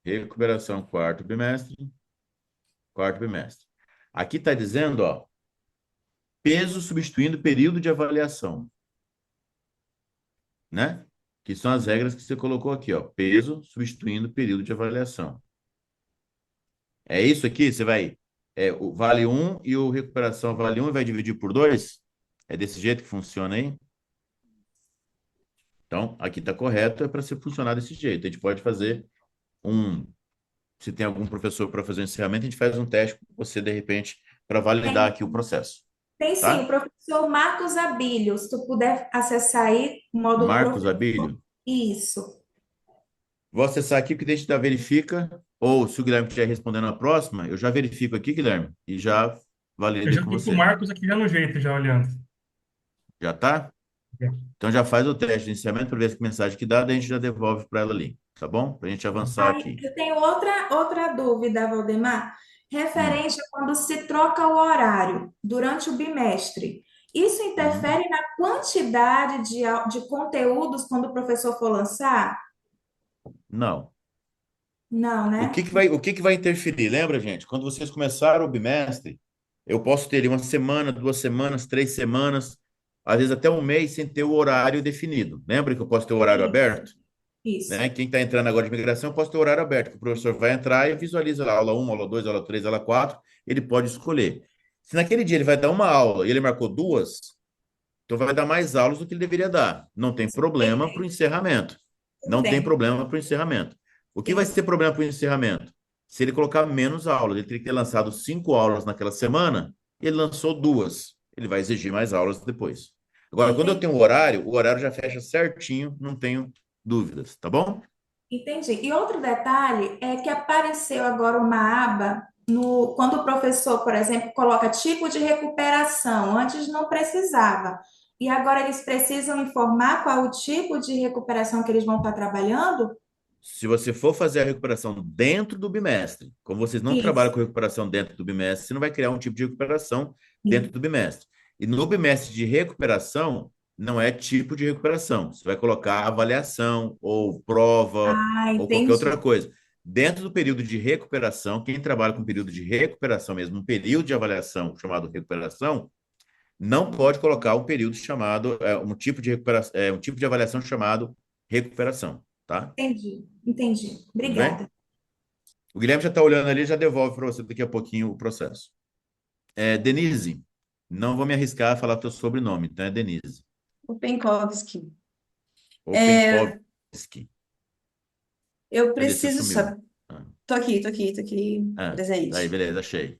A: Recuperação quarto bimestre. Aqui está dizendo, ó, peso substituindo período de avaliação, né? Que são as regras que você colocou aqui, ó, peso substituindo período de avaliação. É isso aqui? Você vai, o vale 1 e o recuperação vale 1 e vai dividir por 2? É desse jeito que funciona aí? Então, aqui está correto, é para ser funcionar desse jeito. A gente pode fazer se tem algum professor para fazer o encerramento, a gente faz um teste com você, de repente, para validar aqui o processo,
E: Tem sim, o
A: tá?
E: professor Marcos Abílio. Se tu puder acessar aí o módulo
A: Marcos
E: professor.
A: Abílio,
E: Isso.
A: Vou acessar aqui, porque deixa eu verifica, ou se o Guilherme estiver respondendo a próxima, eu já verifico aqui, Guilherme, e já
B: Eu
A: valido
B: já
A: com
B: tô com o
A: você.
B: Marcos aqui já no jeito, já olhando.
A: Já tá? Então já faz o teste de iniciamento para ver que mensagem que dá, daí a gente já devolve para ela ali, tá bom? Para a gente avançar
E: Aí
A: aqui.
E: eu tenho outra dúvida, Valdemar,
A: Hum,
E: referente a quando se troca o horário durante o bimestre. Isso
A: uhum.
E: interfere na quantidade de conteúdos quando o professor for lançar?
A: Não.
E: Não, né?
A: O que que vai interferir? Lembra, gente? Quando vocês começaram o bimestre, eu posso ter ali uma semana, 2 semanas, 3 semanas, às vezes até um mês sem ter o horário definido. Lembra que eu posso ter o horário
E: Isso,
A: aberto? Né?
E: isso.
A: Quem está entrando agora de migração, eu posso ter o horário aberto, que o professor vai entrar e visualiza lá, aula 1, aula 2, aula 3, aula 4, ele pode escolher. Se naquele dia ele vai dar uma aula e ele marcou duas, então vai dar mais aulas do que ele deveria dar. Não tem problema para o
E: Perfeito.
A: encerramento.
E: Tudo
A: Não tem
E: bem.
A: problema para o encerramento. O que vai ser
E: Isso.
A: problema para o encerramento? Se ele colocar menos aulas, ele teria que ter lançado 5 aulas naquela semana, ele lançou duas. Ele vai exigir mais aulas depois. Agora, quando eu tenho
E: Entendi.
A: o horário já fecha certinho, não tenho dúvidas, tá bom?
E: Entendi. E outro detalhe é que apareceu agora uma aba no, quando o professor, por exemplo, coloca tipo de recuperação. Antes não precisava. E agora eles precisam informar qual o tipo de recuperação que eles vão estar trabalhando?
A: Se você for fazer a recuperação dentro do bimestre, como vocês não trabalham
E: Isso.
A: com recuperação dentro do bimestre, você não vai criar um tipo de recuperação dentro
E: Sim.
A: do bimestre. E no bimestre de recuperação, não é tipo de recuperação. Você vai colocar avaliação, ou prova,
E: Ah,
A: ou qualquer outra
E: entendi.
A: coisa. Dentro do período de recuperação, quem trabalha com período de recuperação mesmo, um período de avaliação chamado recuperação, não pode colocar um período chamado, um tipo de recuperação, um tipo de avaliação chamado recuperação, tá?
E: Entendi. Entendi.
A: Tudo bem?
E: Obrigada.
A: O Guilherme já está olhando ali, já devolve para você daqui a pouquinho o processo. Denise, não vou me arriscar a falar teu sobrenome, então é Denise.
F: O Penkovski.
A: Openkovski.
F: Eu
A: Cadê? Você
F: preciso
A: sumiu.
F: saber.
A: Ah,
F: Tô aqui,
A: aí,
F: presente.
A: beleza, achei.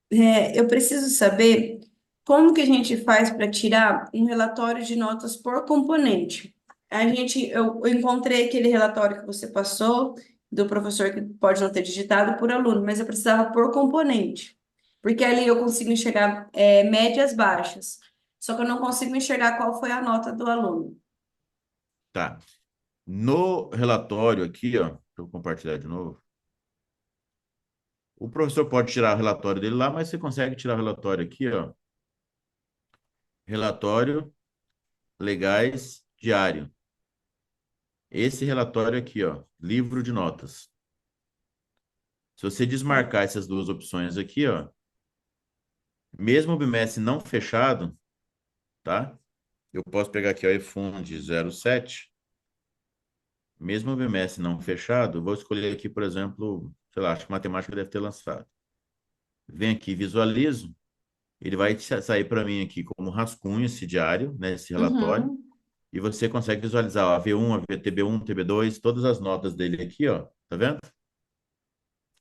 F: Eu preciso saber como que a gente faz para tirar um relatório de notas por componente. Eu encontrei aquele relatório que você passou, do professor que pode não ter digitado por aluno, mas eu precisava por componente. Porque ali eu consigo enxergar médias baixas. Só que eu não consigo enxergar qual foi a nota do aluno.
A: Tá. No relatório aqui, ó, deixa eu compartilhar de novo. O professor pode tirar o relatório dele lá, mas você consegue tirar o relatório aqui, ó. Relatório legais diário. Esse relatório aqui, ó, livro de notas. Se você desmarcar essas duas opções aqui, ó, mesmo o bimestre não fechado, tá? Eu posso pegar aqui, ó, eFund 07, mesmo o bimestre não fechado, vou escolher aqui, por exemplo, sei lá, acho que matemática deve ter lançado. Vem aqui, visualizo, ele vai sair para mim aqui como rascunho esse diário, né, esse relatório,
F: Uhum.
A: e você consegue visualizar ó, a V1, a TB1, TB2, todas as notas dele aqui, ó, tá vendo?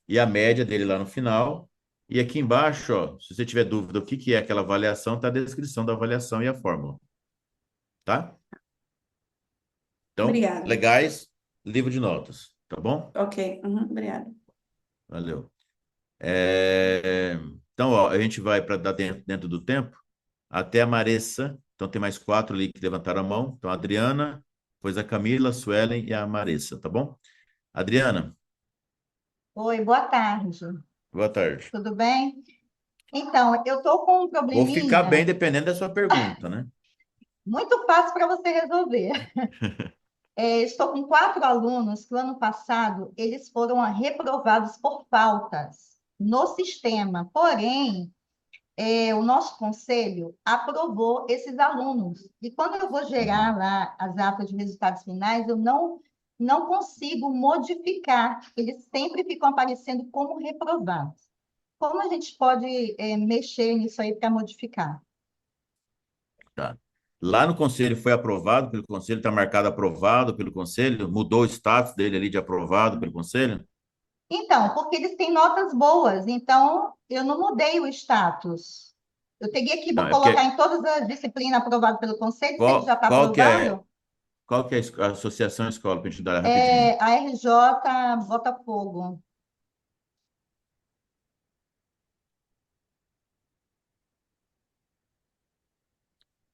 A: E a média dele lá no final. E aqui embaixo, ó, se você tiver dúvida do que é aquela avaliação, tá a descrição da avaliação e a fórmula, tá? Então,
F: Obrigada.
A: legais, livro de notas, tá bom?
F: Ok, obrigada.
A: Valeu. Então, ó, a gente vai para dar dentro do tempo até a Maressa. Então, tem mais 4 ali que levantaram a mão. Então, a Adriana, depois a Camila, a Suelen e a Maressa, tá bom? Adriana,
G: Oi, boa tarde.
A: boa tarde.
G: Tudo bem? Então, eu estou com um
A: Vou ficar bem
G: probleminha
A: dependendo da sua pergunta, né?
G: muito fácil para você resolver. Estou com 4 alunos que o ano passado eles foram reprovados por faltas no sistema. Porém, o nosso conselho aprovou esses alunos. E quando eu vou gerar
A: Uhum.
G: lá as atas de resultados finais, eu não consigo modificar. Eles sempre ficam aparecendo como reprovados. Como a gente pode mexer nisso aí para modificar?
A: Tá. Lá no conselho foi aprovado pelo conselho, está marcado aprovado pelo conselho, mudou o status dele ali de aprovado pelo conselho?
G: Então, porque eles têm notas boas, então eu não mudei o status. Eu peguei aqui,
A: Não,
G: vou
A: é
G: colocar
A: porque
G: em todas as disciplinas aprovadas pelo conselho, se ele já
A: qual,
G: está
A: qual que é,
G: aprovado.
A: Qual que é a associação escola, para a gente dar rapidinho?
G: É a RJ Botafogo.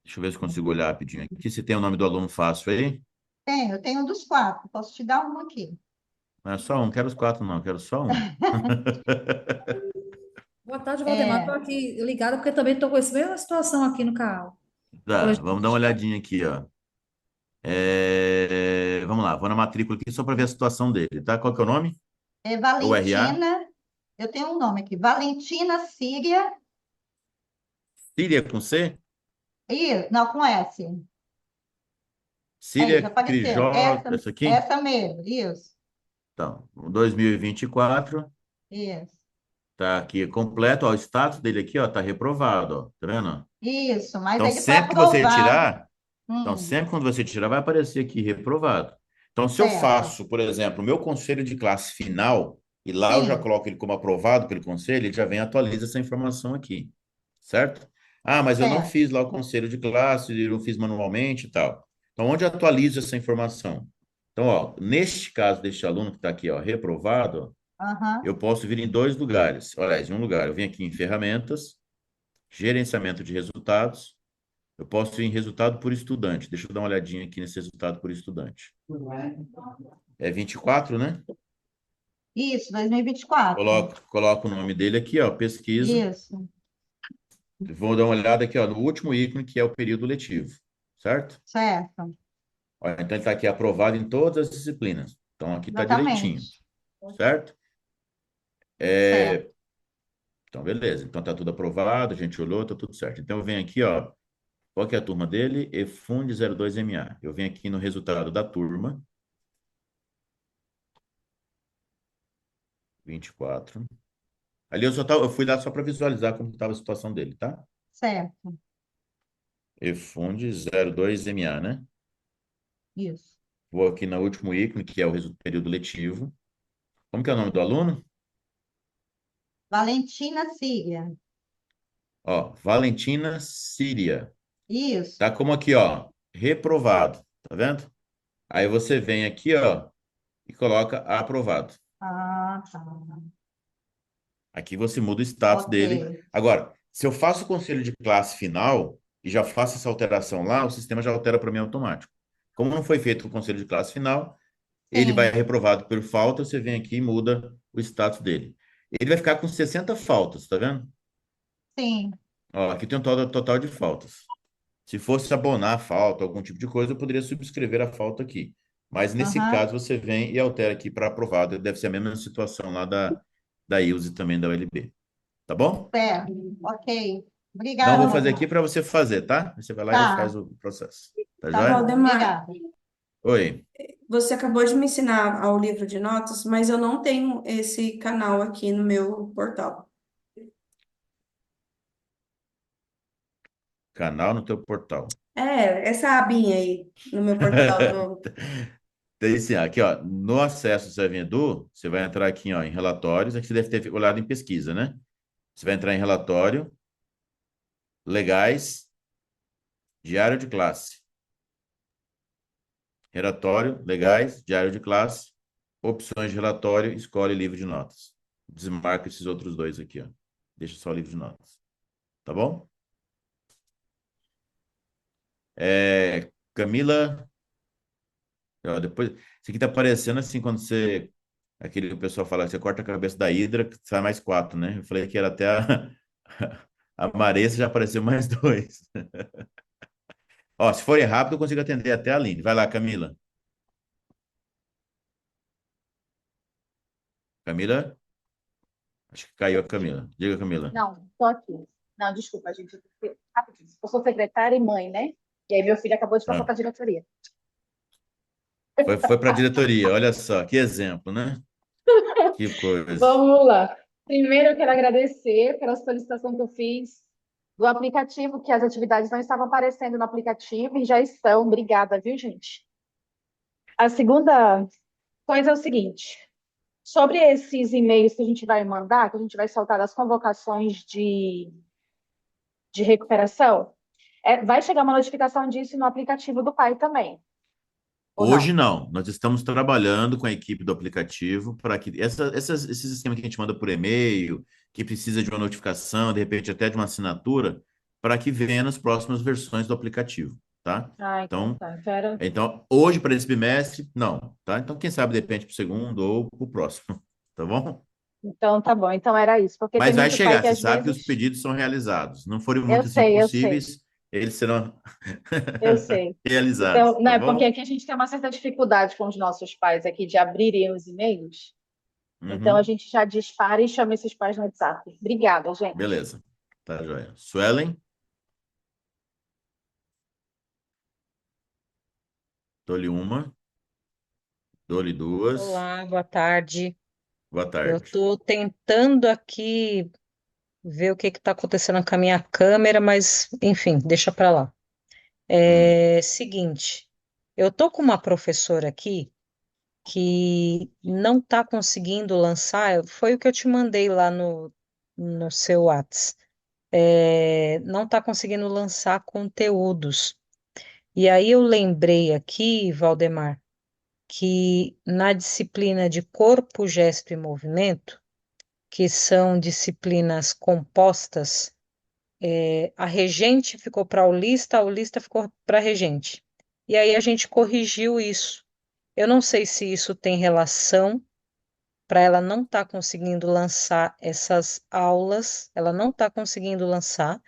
A: Deixa eu ver se consigo olhar rapidinho aqui. Se tem o nome do aluno fácil aí.
G: Eu tenho um dos quatro. Posso te dar um aqui.
A: Não é só um, quero os quatro, não, quero só um.
H: Boa tarde, Valdemar.
G: É,
H: Estou aqui ligada porque também estou com essa mesma situação aqui no CAU.
A: Tá,
H: Colégio
A: vamos dar uma
H: Batista.
A: olhadinha aqui, ó. Vamos lá, vou na matrícula aqui só para ver a situação dele, tá? Qual que é o nome?
G: é
A: É o RA?
G: Valentina. Eu tenho um nome aqui. Valentina Síria.
A: Síria com C?
G: Não, com S. Aí, já
A: Síria
G: apareceu.
A: Crijó, essa aqui?
G: Essa mesmo. Isso.
A: Então, 2024,
G: Isso.
A: tá aqui completo, ó, o status dele aqui, ó, tá reprovado, ó, tá vendo?
G: Isso, mas
A: Então,
G: ele foi
A: sempre que você
G: aprovado.
A: tirar, sempre quando você tirar, vai aparecer aqui reprovado. Então, se eu
G: Certo.
A: faço, por exemplo, o meu conselho de classe final, e lá eu já
G: Sim,
A: coloco ele como aprovado pelo conselho, ele já vem e atualiza essa informação aqui, certo? Ah, mas eu não
G: certo.
A: fiz lá o conselho de classe, eu não fiz manualmente e tal. Então, onde eu atualizo essa informação? Então, ó, neste caso deste aluno que está aqui, ó, reprovado, ó,
G: Aham.
A: eu posso vir em dois lugares. Aliás, em um lugar, eu venho aqui em ferramentas, gerenciamento de resultados, eu posso ir em resultado por estudante. Deixa eu dar uma olhadinha aqui nesse resultado por estudante. É 24, né?
G: Isso, 2024.
A: Coloco o nome dele aqui, ó, pesquisa.
G: Isso,
A: Vou dar uma olhada aqui, ó, no último ícone, que é o período letivo, certo?
G: certo.
A: Ó, então ele está aqui aprovado em todas as disciplinas. Então aqui está direitinho,
G: Exatamente.
A: certo?
G: Certo.
A: Então, beleza. Então tá tudo aprovado, a gente olhou, tá tudo certo. Então eu venho aqui, ó. Qual que é a turma dele? EFUND 02MA. Eu venho aqui no resultado da turma, 24. Ali eu fui lá só para visualizar como estava a situação dele, tá?
G: Certo.
A: EFUND 02MA, né?
G: Isso.
A: Vou aqui no último ícone, que é o período letivo. Como que é o nome do aluno?
G: Valentina Síria.
A: Ó, Valentina Síria.
G: Isso.
A: Tá como aqui, ó, reprovado, tá vendo? Aí você vem aqui, ó, e coloca aprovado.
G: Ah, tá.
A: Aqui você muda o status
G: Ok.
A: dele. Agora, se eu faço o conselho de classe final e já faço essa alteração lá, o sistema já altera para mim automático. Como não foi feito o conselho de classe final, ele vai
G: Sim,
A: reprovado por falta, você vem aqui e muda o status dele. Ele vai ficar com 60 faltas, tá vendo?
G: sim.
A: Ó, aqui tem um total de faltas. Se fosse abonar a falta, algum tipo de coisa, eu poderia subscrever a falta aqui. Mas nesse
G: Aham.
A: caso, você vem e altera aqui para aprovado. Deve ser a mesma situação lá da ILSE também da ULB. Tá bom?
G: Certo. Ok.
A: Então, eu
G: Obrigada,
A: vou fazer aqui
G: Valdemar.
A: para você fazer, tá? Você vai lá e
G: Tá,
A: faz o processo. Tá
G: tá
A: joia?
G: bom.
F: Valdemar,
G: Obrigada.
A: Oi.
F: você acabou de me ensinar ao livro de notas, mas eu não tenho esse canal aqui no meu portal.
A: Canal no teu portal.
F: Essa abinha aí no meu portal do.
A: Tem assim, aqui, ó, no acesso ao Serve Edu, você vai entrar aqui, ó, em relatórios. Aqui você deve ter olhado em pesquisa, né? Você vai entrar em relatório, legais, diário de classe. Relatório, legais, diário de classe, opções de relatório, escolhe livro de notas. Desmarca esses outros dois aqui, ó. Deixa só o livro de notas. Tá bom? Camila, ó, depois, isso aqui tá aparecendo assim quando você, aquele que o pessoal fala que você corta a cabeça da Hidra, sai mais quatro, né? Eu falei que era até a Maressa, já apareceu mais dois. Ó, se for rápido, eu consigo atender até a Aline. Vai lá, Camila. Camila? Acho que caiu a Camila. Diga, Camila.
I: Não, tô aqui. Não, desculpa, gente. Rapidinho. Eu sou secretária e mãe, né? E aí meu filho acabou de passar
A: Ah,
I: para a diretoria.
A: foi para a diretoria. Olha só, que exemplo, né? Que coisa.
I: Vamos lá. Primeiro, eu quero agradecer pela solicitação que eu fiz do aplicativo, que as atividades não estavam aparecendo no aplicativo e já estão. Obrigada, viu, gente? A segunda coisa é o seguinte: sobre esses e-mails que a gente vai mandar, que a gente vai soltar das convocações de recuperação, vai chegar uma notificação disso no aplicativo do pai também. Ou
A: Hoje
I: não?
A: não, nós estamos trabalhando com a equipe do aplicativo para que esses esquemas que a gente manda por e-mail, que precisa de uma notificação, de repente até de uma assinatura, para que venha nas próximas versões do aplicativo, tá?
I: Ah, então
A: Então,
I: tá. Então era.
A: então hoje para esse bimestre, não, tá? Então, quem sabe de repente para o segundo ou para o próximo, tá bom?
I: Então tá bom. Então era isso. Porque tem
A: Mas vai
I: muito pai
A: chegar,
I: que
A: você
I: às
A: sabe que os
I: vezes.
A: pedidos são realizados. Se não forem
I: Eu
A: muitos
I: sei, eu sei.
A: impossíveis, eles serão
I: Eu sei.
A: realizados,
I: Então,
A: tá
I: né, porque
A: bom?
I: aqui a gente tem uma certa dificuldade com os nossos pais aqui de abrirem os e-mails. Então a
A: Uhum.
I: gente já dispara e chama esses pais no WhatsApp. Obrigada, gente.
A: Beleza. Tá, joia. Suelen, dou-lhe uma, dou-lhe duas.
J: Olá, boa tarde.
A: Boa
J: Eu
A: tarde.
J: estou tentando aqui ver o que está acontecendo com a minha câmera, mas enfim, deixa para lá.
A: Hum,
J: Seguinte, eu tô com uma professora aqui que não está conseguindo lançar, foi o que eu te mandei lá no seu Whats. Não está conseguindo lançar conteúdos. E aí eu lembrei aqui, Valdemar, que na disciplina de corpo, gesto e movimento, que são disciplinas compostas, a regente ficou para a aulista ficou para a regente. E aí a gente corrigiu isso. Eu não sei se isso tem relação para ela não estar conseguindo lançar essas aulas, ela não está conseguindo lançar.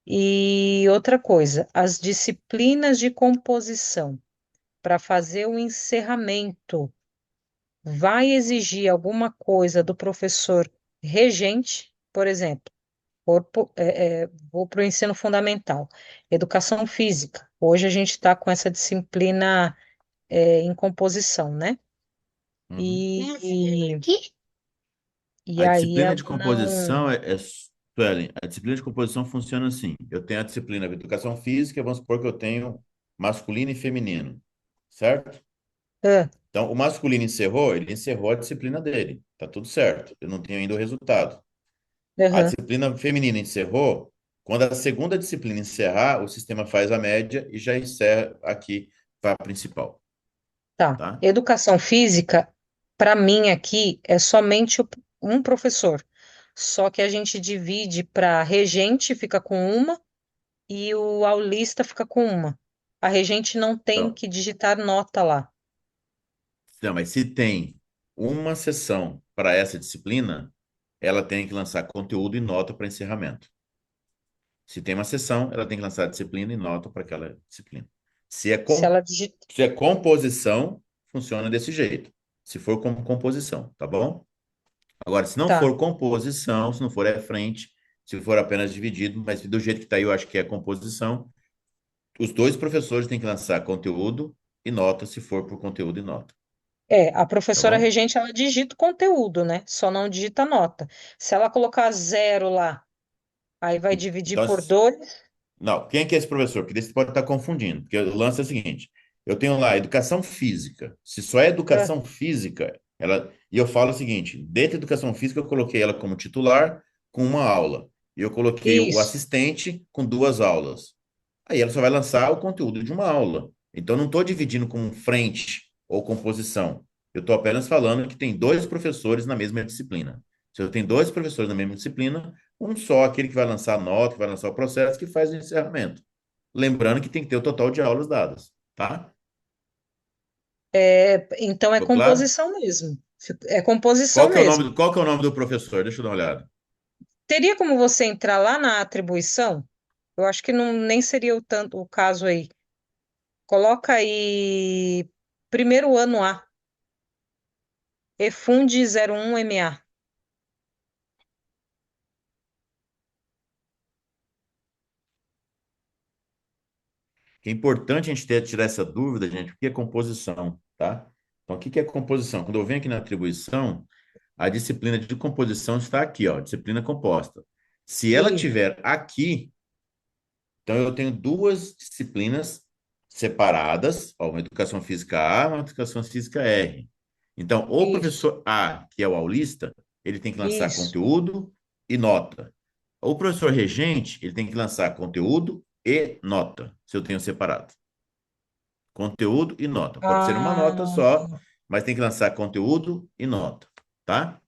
J: E outra coisa, as disciplinas de composição para fazer o encerramento vai exigir alguma coisa do professor regente, por exemplo, vou para o ensino fundamental, educação física. Hoje a gente está com essa disciplina em composição, né?
A: uhum.
J: E, e
A: A
J: aí
A: disciplina
J: ela
A: de
J: não.
A: composição Suelen, a disciplina de composição funciona assim. Eu tenho a disciplina de educação física, vamos supor que eu tenho masculino e feminino, certo?
J: Ah,
A: Então, o masculino encerrou, ele encerrou a disciplina dele. Tá tudo certo. Eu não tenho ainda o resultado. A
J: aham,
A: disciplina feminina encerrou. Quando a segunda disciplina encerrar, o sistema faz a média e já encerra aqui para a principal,
J: tá.
A: tá?
J: Educação física, para mim aqui, é somente um professor. Só que a gente divide para regente, fica com uma, e o aulista fica com uma. A regente não tem
A: Então,
J: que digitar nota lá.
A: não, mas se tem uma sessão para essa disciplina, ela tem que lançar conteúdo e nota para encerramento. Se tem uma sessão, ela tem que lançar disciplina e nota para aquela disciplina. Se é,
J: Se
A: com,
J: ela digitar.
A: se é composição, funciona desse jeito. Se for como composição, tá bom? Agora, se não
J: Tá.
A: for composição, se não for é frente, se for apenas dividido, mas do jeito que está aí, eu acho que é composição, os dois professores têm que lançar conteúdo e nota, se for por conteúdo e nota,
J: A
A: tá
J: professora
A: bom?
J: regente, ela digita o conteúdo, né? Só não digita nota. Se ela colocar zero lá, aí vai dividir
A: Então,
J: por dois.
A: não, quem é que é esse professor? Porque daí você pode estar confundindo, porque o lance é o seguinte, eu tenho lá educação física, se só é
J: Ah,
A: educação física, e eu falo o seguinte, dentro da educação física eu coloquei ela como titular com uma aula, e eu coloquei o
J: isso.
A: assistente com duas aulas. Aí ela só vai lançar o conteúdo de uma aula. Então, não estou dividindo com frente ou composição. Eu estou apenas falando que tem dois professores na mesma disciplina. Se eu tenho dois professores na mesma disciplina, um só, aquele que vai lançar a nota, que vai lançar o processo, que faz o encerramento. Lembrando que tem que ter o total de aulas dadas, tá?
J: Então é
A: Ficou claro?
J: composição mesmo. É composição mesmo.
A: Qual que é o nome do professor? Deixa eu dar uma olhada.
J: Teria como você entrar lá na atribuição? Eu acho que não nem seria o tanto o caso aí. Coloca aí primeiro ano A, EFUND 01MA.
A: Que é importante a gente tirar essa dúvida, gente, o que é composição, tá? Então, o que é composição? Quando eu venho aqui na atribuição, a disciplina de composição está aqui, ó, disciplina composta. Se ela
J: E
A: tiver aqui, então eu tenho duas disciplinas separadas, ó, uma educação física A, uma educação física R. Então, o
J: isso,
A: professor A, que é o aulista, ele tem que lançar
J: isso.
A: conteúdo e nota. O professor regente, ele tem que lançar conteúdo e nota, se eu tenho separado. Conteúdo e nota. Pode ser uma nota só,
J: Ah,
A: mas tem que lançar conteúdo e nota, tá?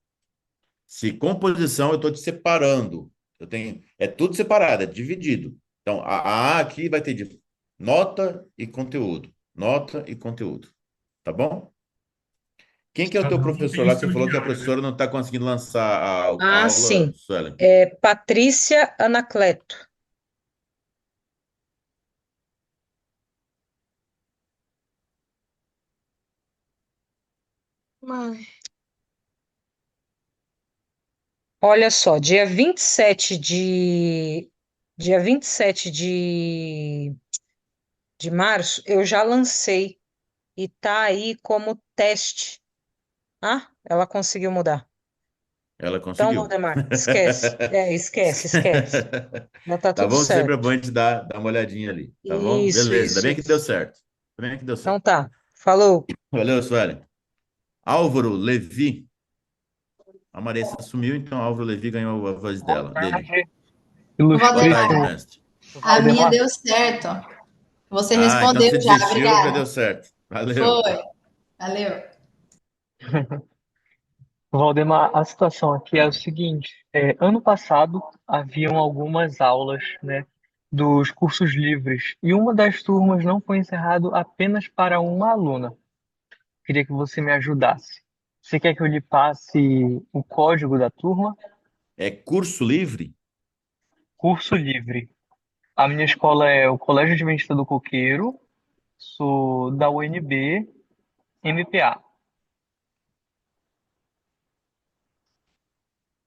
A: Se composição, eu estou te separando. É tudo separado, é dividido. Então, a aqui vai ter de nota e conteúdo. Nota e conteúdo. Tá bom? Quem que é o teu
B: Cada um
A: professor
B: tem o
A: lá que você
B: seu
A: falou que a
B: diário, né?
A: professora não está conseguindo lançar a aula,
J: sim.
A: Suelen?
J: É Patrícia Anacleto. Olha só, dia 27 de março eu já lancei e tá aí como teste. Ah, ela conseguiu mudar.
A: Ela
J: Então,
A: conseguiu.
J: Valdemar, esquece. Esquece. Já tá
A: Tá
J: tudo
A: bom? Sempre é bom
J: certo.
A: a gente dar uma olhadinha ali. Tá bom?
J: Isso,
A: Beleza. Ainda
J: isso,
A: bem que deu
J: isso.
A: certo. Ainda bem que deu
J: Então
A: certo.
J: tá. Falou.
A: Valeu, Suelen. Álvaro Levi. A Marissa sumiu, então Álvaro Levi ganhou a voz
K: Boa
A: dela, dele.
K: tarde,
G: Ô,
A: Boa tarde,
K: ilustríssimo
G: Valdemar,
A: mestre.
G: a minha
K: Valdemar.
G: deu certo. Você
A: Ah, então
G: respondeu
A: você
G: já,
A: desistiu, já deu
G: obrigada.
A: certo. Valeu.
G: Foi, valeu.
K: Valdemar, a situação aqui é o
A: Ah,
K: seguinte: ano passado haviam algumas aulas, né, dos cursos livres e uma das turmas não foi encerrado apenas para uma aluna. Queria que você me ajudasse. Você quer que eu lhe passe o código da turma?
A: é curso livre?
K: Curso livre. A minha escola é o Colégio Adventista do Coqueiro, sou da UNB, MPA.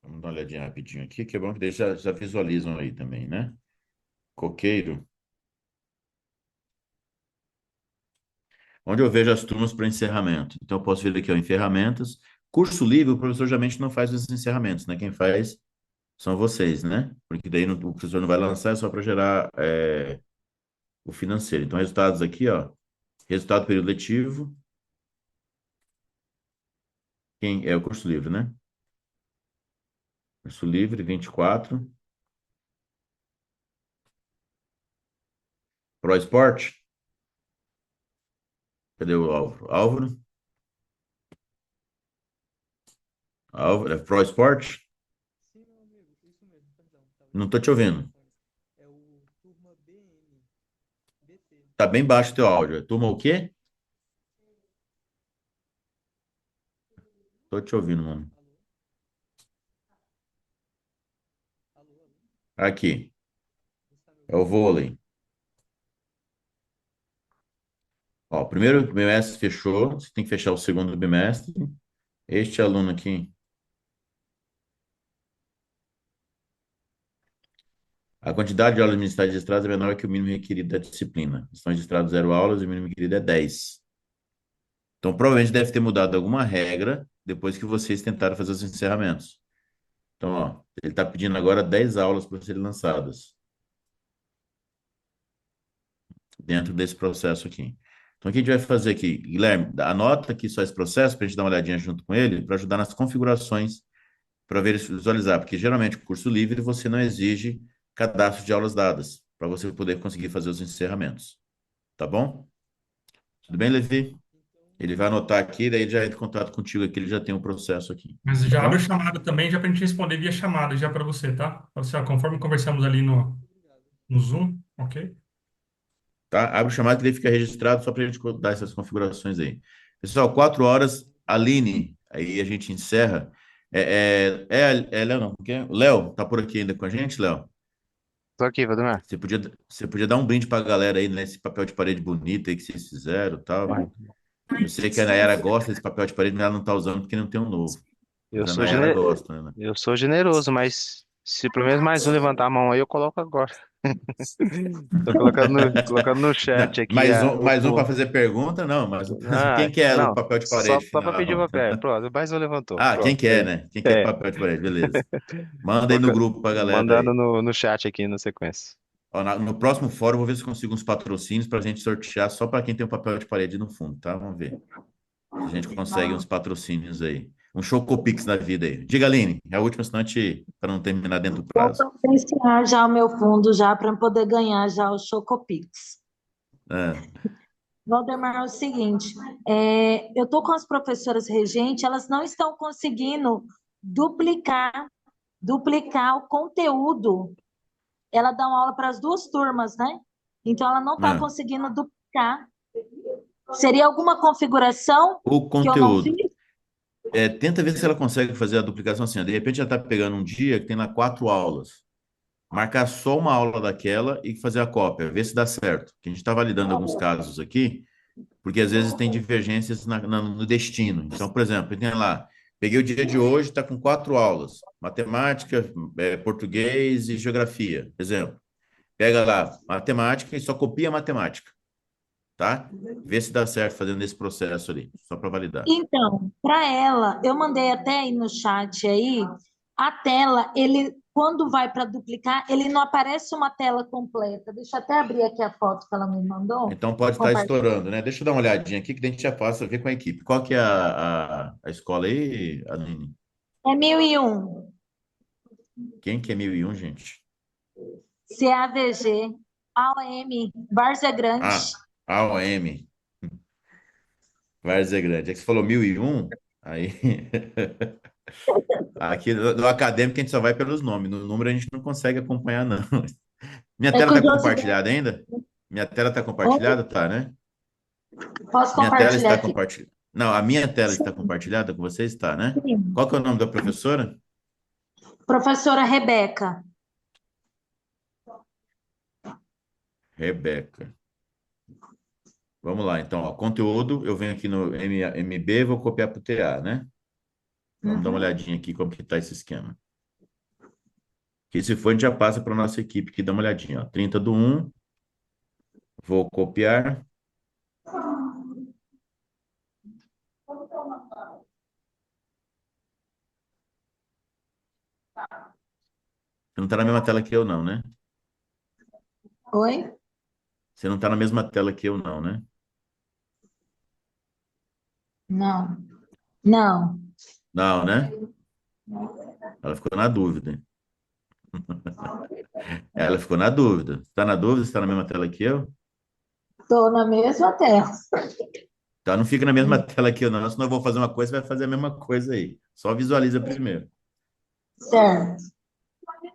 A: Vamos dar uma olhadinha rapidinho aqui, que é bom que eles já visualizam aí também, né? Coqueiro. Onde eu vejo as turmas para encerramento. Então, eu posso vir aqui, ó, em ferramentas. Curso livre, o professor geralmente não faz os encerramentos, né? Quem faz são vocês, né? Porque daí o professor não vai lançar, é só para gerar o financeiro. Então, resultados aqui, ó. Resultado do período letivo. Quem é o curso livre, né? Curso livre, 24. Pro Esporte. Cadê o Álvaro? Álvaro, é Pro Esporte? Não tô te ouvindo. Tá bem baixo o teu áudio. É turma o quê? Tô te ouvindo, mano. Aqui. É o vôlei. Ó, o primeiro bimestre fechou. Você tem que fechar o segundo bimestre. Este aluno aqui. A quantidade de aulas ministradas e registradas é menor que o mínimo requerido da disciplina. Estão registrados 0 aulas e o mínimo requerido é 10. Então, provavelmente deve ter mudado alguma regra depois que vocês tentaram fazer os encerramentos. Então, ó, ele está pedindo agora 10 aulas para serem lançadas dentro desse processo aqui. Então, o que a gente vai fazer aqui? Guilherme, anota aqui só esse processo para a gente dar uma olhadinha junto com ele, para ajudar nas configurações, para visualizar, porque geralmente o curso livre você não exige cadastro de aulas dadas, para você poder conseguir fazer os encerramentos. Tá bom? Tudo bem, Levi? Ele vai anotar aqui, daí ele já entra em contato contigo aqui, ele já tem um processo aqui.
B: Mas
A: Tá
B: já abre o
A: bom?
B: chamado também, já para a gente responder via chamada, já para você, tá? Fala assim, ó, conforme conversamos ali no Zoom, ok?
A: Tá? Abre o chamado que daí fica registrado só para a gente dar essas configurações aí. Pessoal, 4 horas, Aline, aí a gente encerra. Léo, não, porque o Léo tá por aqui ainda com a gente, Léo?
L: Tô aqui, Valdemar.
A: Você podia dar um brinde pra galera aí nesse papel de parede bonito aí que vocês fizeram e tal. Eu sei que a Nayara gosta desse papel de parede, mas ela não tá usando porque não tem um novo.
L: Eu
A: Mas a
L: sou,
A: Nayara gosta, né?
L: eu sou generoso, mas se pelo menos mais um levantar a mão aí, eu coloco agora. Tô colocando no chat
A: Não,
L: aqui
A: mais um para
L: o.
A: fazer pergunta? Não, mas
L: Ah,
A: quem quer o
L: não.
A: papel de
L: Só,
A: parede
L: só para pedir o
A: final?
L: papel. Pronto, mais um levantou.
A: Ah, quem
L: Pronto,
A: quer,
L: aí.
A: né? Quem quer
L: É,
A: papel de parede, beleza. Manda aí no
L: coloca-
A: grupo pra galera
L: mandando
A: aí.
L: no chat aqui na sequência.
A: Ó, no próximo fórum, eu vou ver se consigo uns patrocínios pra gente sortear só para quem tem um papel de parede no fundo, tá? Vamos ver. Se a gente consegue uns patrocínios aí. Um Chocopix da vida aí. Diga, Aline, é a última, senão para não terminar dentro do
M: Vou
A: prazo.
M: providenciar já o meu fundo já para poder ganhar já o Chocopix.
A: É.
M: Valdemar, é o seguinte, eu estou com as professoras regentes, elas não estão conseguindo duplicar, duplicar o conteúdo. Ela dá uma aula para as duas turmas, né? Então, ela não está
A: Ah,
M: conseguindo duplicar. Seria alguma configuração
A: o
M: que eu não fiz?
A: conteúdo. Tenta ver se ela consegue fazer a duplicação assim, ó. De repente ela está pegando um dia que tem lá 4 aulas. Marcar só uma aula daquela e fazer a cópia, ver se dá certo. Que a gente está validando alguns casos aqui, porque às vezes tem divergências no destino. Então, por exemplo, tem lá, peguei o dia de hoje, está com 4 aulas: matemática, português e geografia. Exemplo. Pega lá matemática e só copia a matemática, tá? Vê se dá certo fazendo esse processo ali, só para validar.
M: Então, para ela, eu mandei até aí no chat aí, a tela, ele, quando vai para duplicar, ele não aparece uma tela completa. Deixa eu até abrir aqui a foto que ela me mandou.
A: Então pode estar
M: Compartilha.
A: estourando, né? Deixa eu dar uma olhadinha aqui que a gente já passa a ver com a equipe. Qual que é a escola aí, Aline?
M: É 1001,
A: Quem que é 1001, gente?
M: CAVG, AOM, Várzea Grande.
A: Ah, AOM, Várzea Grande. É que você falou 1001? Aí... Aqui no acadêmico a gente só vai pelos nomes. No número a gente não consegue acompanhar, não. Minha
M: É
A: tela
M: que
A: está
M: os outros...
A: compartilhada ainda? Minha tela está compartilhada? Tá, né?
M: Posso
A: Minha tela
M: compartilhar
A: está
M: aqui?
A: compartilhada. Não, a minha tela está
M: Sim,
A: compartilhada com você, está, né?
M: sim.
A: Qual que é o nome da professora?
M: Professora Rebeca.
A: Rebeca. Vamos lá, então, ó, conteúdo, eu venho aqui no MB, vou copiar para o TA, né? Vamos dar uma
M: Uhum.
A: olhadinha aqui como que está esse esquema. Que se for, a gente já passa para a nossa equipe aqui, dá uma olhadinha, ó. 30/1, vou copiar. Você não está na mesma tela que eu, não, né?
M: Oi?
A: Você não está na mesma tela que eu, não, né?
M: Não. Não.
A: Não, né? Ela ficou na dúvida. Ela ficou na dúvida. Está na dúvida? Você está na mesma tela que eu?
M: Estou na mesma tela.
A: Tá, não fica na mesma tela que eu, não. Senão eu vou fazer uma coisa, você vai fazer a mesma coisa aí. Só visualiza primeiro,
M: Certo.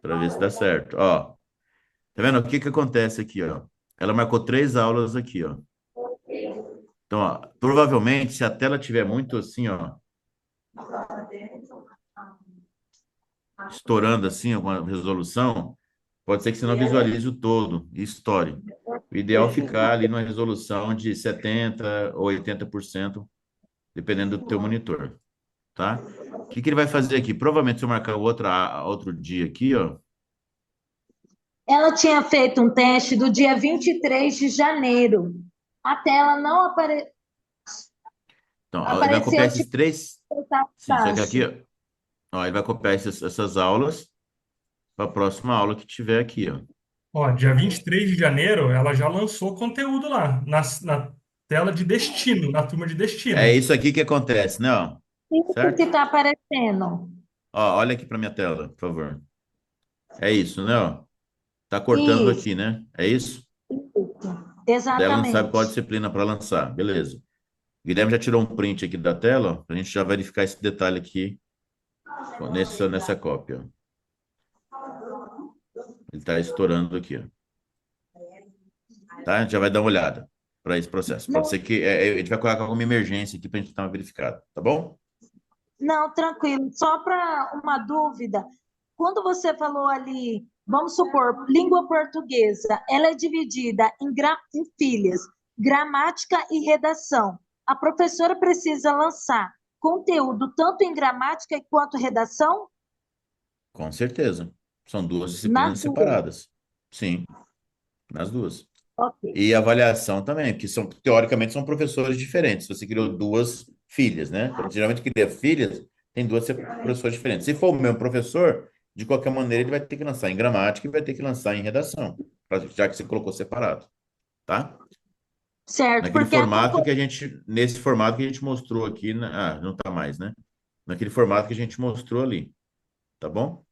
A: para ver se dá certo. Ó, tá vendo? O que que acontece aqui, ó? Ela marcou 3 aulas aqui, ó. Então, ó, provavelmente, se a tela tiver muito assim, ó, estourando assim, alguma resolução, pode ser que você não visualize o todo e estoure. O ideal é ficar ali numa resolução de 70% ou 80%, dependendo do teu monitor, tá? O que que ele vai fazer aqui? Provavelmente, se eu marcar outro dia aqui, ó,
M: Ela tinha feito um teste do dia 23 de janeiro. A tela não
A: então, ó, ele vai copiar
M: apareceu
A: esses
M: tipo
A: três. Sim, só que aqui,
M: baixo.
A: ó, ele vai copiar essas aulas para a próxima aula que tiver aqui, ó.
B: Ó, dia 23 de janeiro, ela já lançou conteúdo lá, na tela de destino, na turma de
A: É
B: destino.
A: isso aqui que acontece, né? Ó,
M: Isso que
A: certo?
M: está aparecendo.
A: Ó, olha aqui para minha tela, por favor. É isso, né? Ó, tá cortando
M: Isso,
A: aqui, né? É isso? Daí ela não sabe qual
M: exatamente.
A: disciplina para lançar. Beleza. O Guilherme já tirou um print aqui da tela, para a gente já verificar esse detalhe aqui nessa cópia, ó. Ele está estourando aqui, ó. Tá? A gente já vai dar uma olhada para esse processo. Pode
M: Não,
A: ser que a gente vai colocar alguma emergência aqui para a gente dar uma verificada, tá bom?
M: não, tranquilo. Só para uma dúvida, quando você falou ali, vamos supor, língua portuguesa, ela é dividida em filhas, gramática e redação. A professora precisa lançar conteúdo tanto em gramática quanto redação
A: Com certeza. São duas
M: nas
A: disciplinas
M: duas.
A: separadas. Sim, nas duas.
M: Ok,
A: E avaliação também, porque teoricamente são professores diferentes. Você criou duas filhas, né? Quando geralmente cria filhas, tem duas professores diferentes. Se for o mesmo professor, de qualquer maneira, ele vai ter que lançar em gramática e vai ter que lançar em redação, já que você colocou separado, tá?
M: certo,
A: Naquele
M: porque a
A: formato que a gente, nesse formato que a gente mostrou aqui, não tá mais, né? Naquele formato que a gente mostrou ali, tá bom?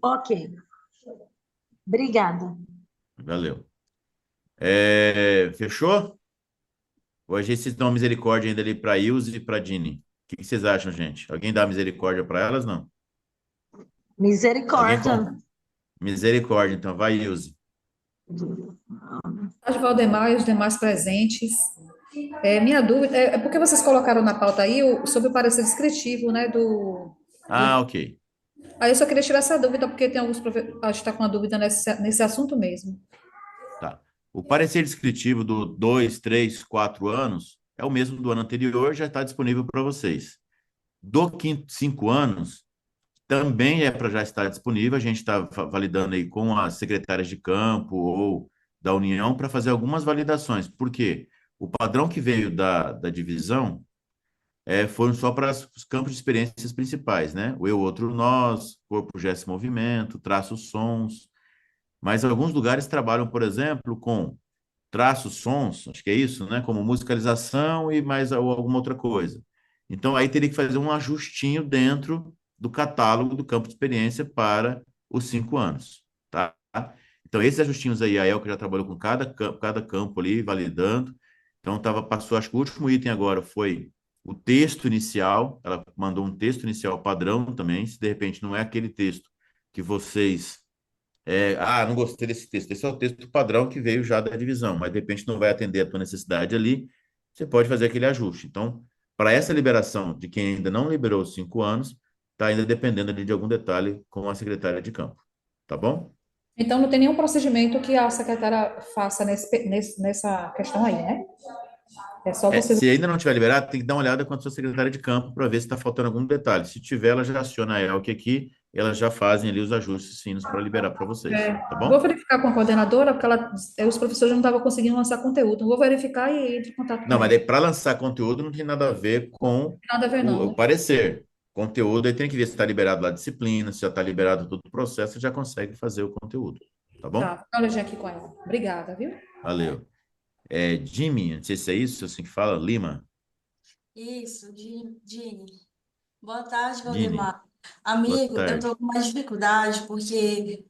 M: Ok, obrigada.
A: Valeu. Fechou? Hoje vocês dão misericórdia ainda ali para a Ilse e para a Dini. O que vocês acham, gente? Alguém dá misericórdia para elas, não? Alguém
M: Misericórdia.
A: com misericórdia, então vai, Ilse.
H: As Valdemar e os demais presentes. Minha dúvida é porque vocês colocaram na pauta aí sobre o parecer descritivo, né,
A: Ah, ok.
H: Aí eu só queria tirar essa dúvida, porque tem alguns professores, acho que está com uma dúvida nesse assunto mesmo.
A: Tá. O parecer descritivo do 2, 3, 4 anos é o mesmo do ano anterior, já está disponível para vocês. Do quinto, 5 anos, também é para já estar disponível. A gente está validando aí com as secretárias de campo ou da União para fazer algumas validações. Por quê? O padrão que veio da divisão foram só para os campos de experiências principais, né? O eu, outro, nós, corpo, gesto, movimento, traços, sons. Mas alguns lugares trabalham, por exemplo, com traços, sons, acho que é isso, né? Como musicalização e mais alguma outra coisa. Então, aí teria que fazer um ajustinho dentro do catálogo do campo de experiência para os 5 anos, tá? Então, esses ajustinhos aí, a Elke já trabalhou com cada campo ali, validando. Então, passou, acho que o último item agora foi o texto inicial. Ela mandou um texto inicial padrão também. Se de repente não é aquele texto que vocês não gostei desse texto. Esse é o texto padrão que veio já da divisão, mas de repente não vai atender a tua necessidade ali, você pode fazer aquele ajuste. Então, para essa liberação de quem ainda não liberou os 5 anos, está ainda dependendo ali de algum detalhe com a secretária de campo. Tá bom?
H: Então, não tem nenhum procedimento que a secretária faça nessa questão aí, né? É só vocês.
A: Se ainda não tiver liberado, tem que dar uma olhada com a sua secretária de campo para ver se está faltando algum detalhe. Se tiver, ela já aciona a ELC aqui, elas já fazem ali os ajustes finos para liberar para vocês, tá
H: Vou
A: bom?
H: verificar com a coordenadora, porque os professores não estavam conseguindo lançar conteúdo. Vou verificar e entro em contato com
A: Não, mas
H: ela.
A: daí para lançar conteúdo não tem nada a ver com
H: Nada a ver, não,
A: o
H: né?
A: parecer. Conteúdo, aí tem que ver se está liberado lá a disciplina, se já está liberado todo o processo, já consegue fazer o conteúdo, tá bom?
H: Tá, olha já aqui com ela. Obrigada, viu?
A: Valeu. Jimmy, não sei se é isso, assim que fala, Lima.
N: Isso, Dini. Boa tarde,
A: Dini,
N: Valdemar.
A: boa
N: Amigo, eu
A: tarde.
N: estou com mais dificuldade porque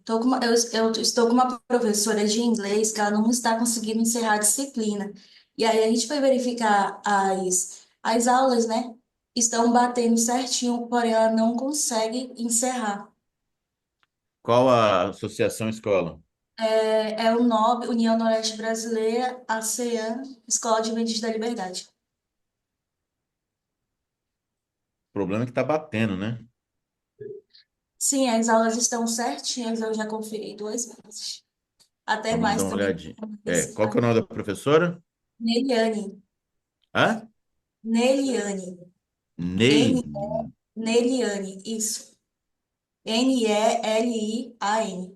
N: eu estou com uma professora de inglês que ela não está conseguindo encerrar a disciplina. E aí a gente foi verificar as aulas, né? Estão batendo certinho, porém ela não consegue encerrar.
A: Qual a associação escola?
N: É o NOB, União Noroeste Brasileira, ASEAN, Escola Adventista da Liberdade.
A: O problema é que está batendo, né?
N: Sim, as aulas estão certinhas, eu já conferi 2 vezes. Até
A: Vamos dar
N: mais
A: uma
N: também.
A: olhadinha. Qual que é o nome da professora?
N: Neliane.
A: Hã?
N: Neliane.
A: Ney.
N: Neliane, isso. Nelian.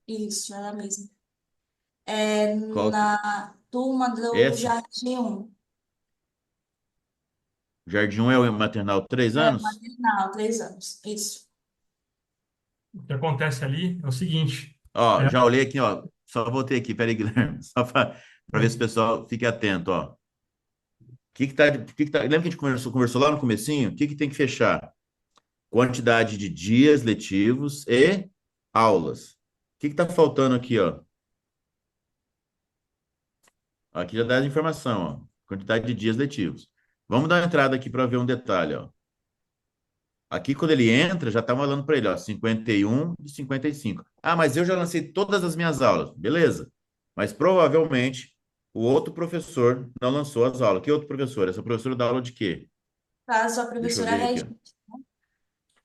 N: Isso, ela mesma. É
A: Qual que...
N: na turma do
A: Essa?
N: Jardim 1.
A: Jardim 1 é o maternal 3 anos?
N: Maternal, 3 anos. Isso.
B: O que acontece ali é o seguinte.
A: Ó, já olhei aqui, ó. Só voltei aqui, peraí, Guilherme. Só para ver se o pessoal fique atento, ó. Lembra que a gente conversou lá no comecinho? O que tem que fechar? Quantidade de dias letivos e aulas. O que está faltando aqui, ó? Aqui já dá a informação, ó. Quantidade de dias letivos. Vamos dar uma entrada aqui para ver um detalhe, ó. Aqui, quando ele entra, já está falando para ele, ó, 51 de 55. Ah, mas eu já lancei todas as minhas aulas. Beleza. Mas provavelmente o outro professor não lançou as aulas. Que outro professor? Essa professora dá aula de quê?
N: Tá, sua
A: Deixa eu
N: professora
A: ver aqui, ó.
N: Regina.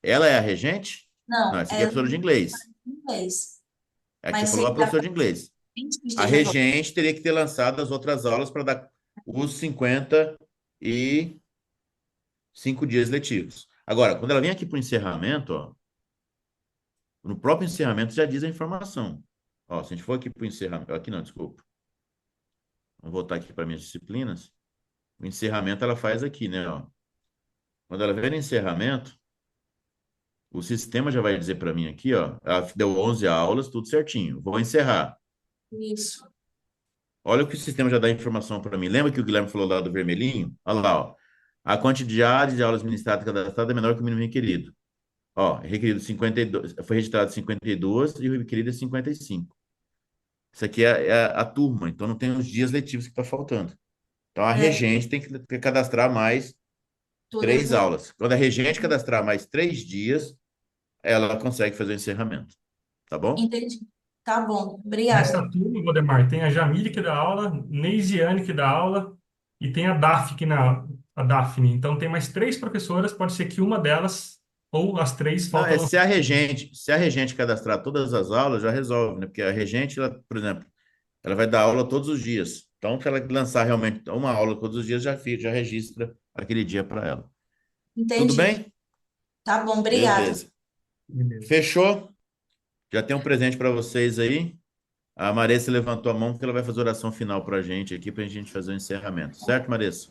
A: Ela é a regente? Não,
N: Não,
A: essa aqui é a
N: ela
A: professora de inglês.
N: é inglês.
A: Aqui
N: Mas
A: você falou
N: sei
A: a
N: que a
A: professora de inglês.
N: gente que
A: A
N: esteja
A: regente teria que ter lançado as outras aulas para dar os 55 dias letivos. Agora, quando ela vem aqui para o encerramento, ó, no próprio encerramento já diz a informação. Ó, se a gente for aqui para o encerramento, aqui não, desculpa. Vamos voltar aqui para minhas disciplinas. O encerramento ela faz aqui, né? Ó. Quando ela vem no encerramento, o sistema já vai dizer para mim aqui, ó, ela deu 11 aulas, tudo certinho. Vou encerrar.
N: Isso.
A: Olha o que o sistema já dá informação para mim. Lembra que o Guilherme falou lá do vermelhinho? Olha lá, ó. A quantidade de aulas ministradas cadastradas é menor que o mínimo requerido. Ó, requerido 52, foi registrado 52 e o requerido é 55. Isso aqui é a turma, então não tem os dias letivos que está faltando. Então a
N: É,
A: regente tem que cadastrar mais
N: todas
A: 3 aulas. Quando a regente cadastrar mais 3 dias, ela consegue fazer o encerramento. Tá bom?
N: entendi. Tá bom,
B: Nessa
N: obrigada.
B: turma, Valdemar, tem a Jamile que dá aula, Neisiane que dá aula e tem a Daf que a Daphne. Então tem mais três professoras, pode ser que uma delas ou as três
A: Não,
B: faltam.
A: se a regente cadastrar todas as aulas, já resolve, né? Porque a regente, ela, por exemplo, ela vai dar aula todos os dias. Então, se ela lançar realmente uma aula todos os dias, já registra aquele dia para ela. Tudo
N: Entendi.
A: bem?
N: Tá bom, obrigada.
A: Beleza. Fechou? Já tem um presente para vocês aí. A Maressa levantou a mão porque ela vai fazer oração final para a gente aqui, para a gente fazer o encerramento. Certo, Maressa?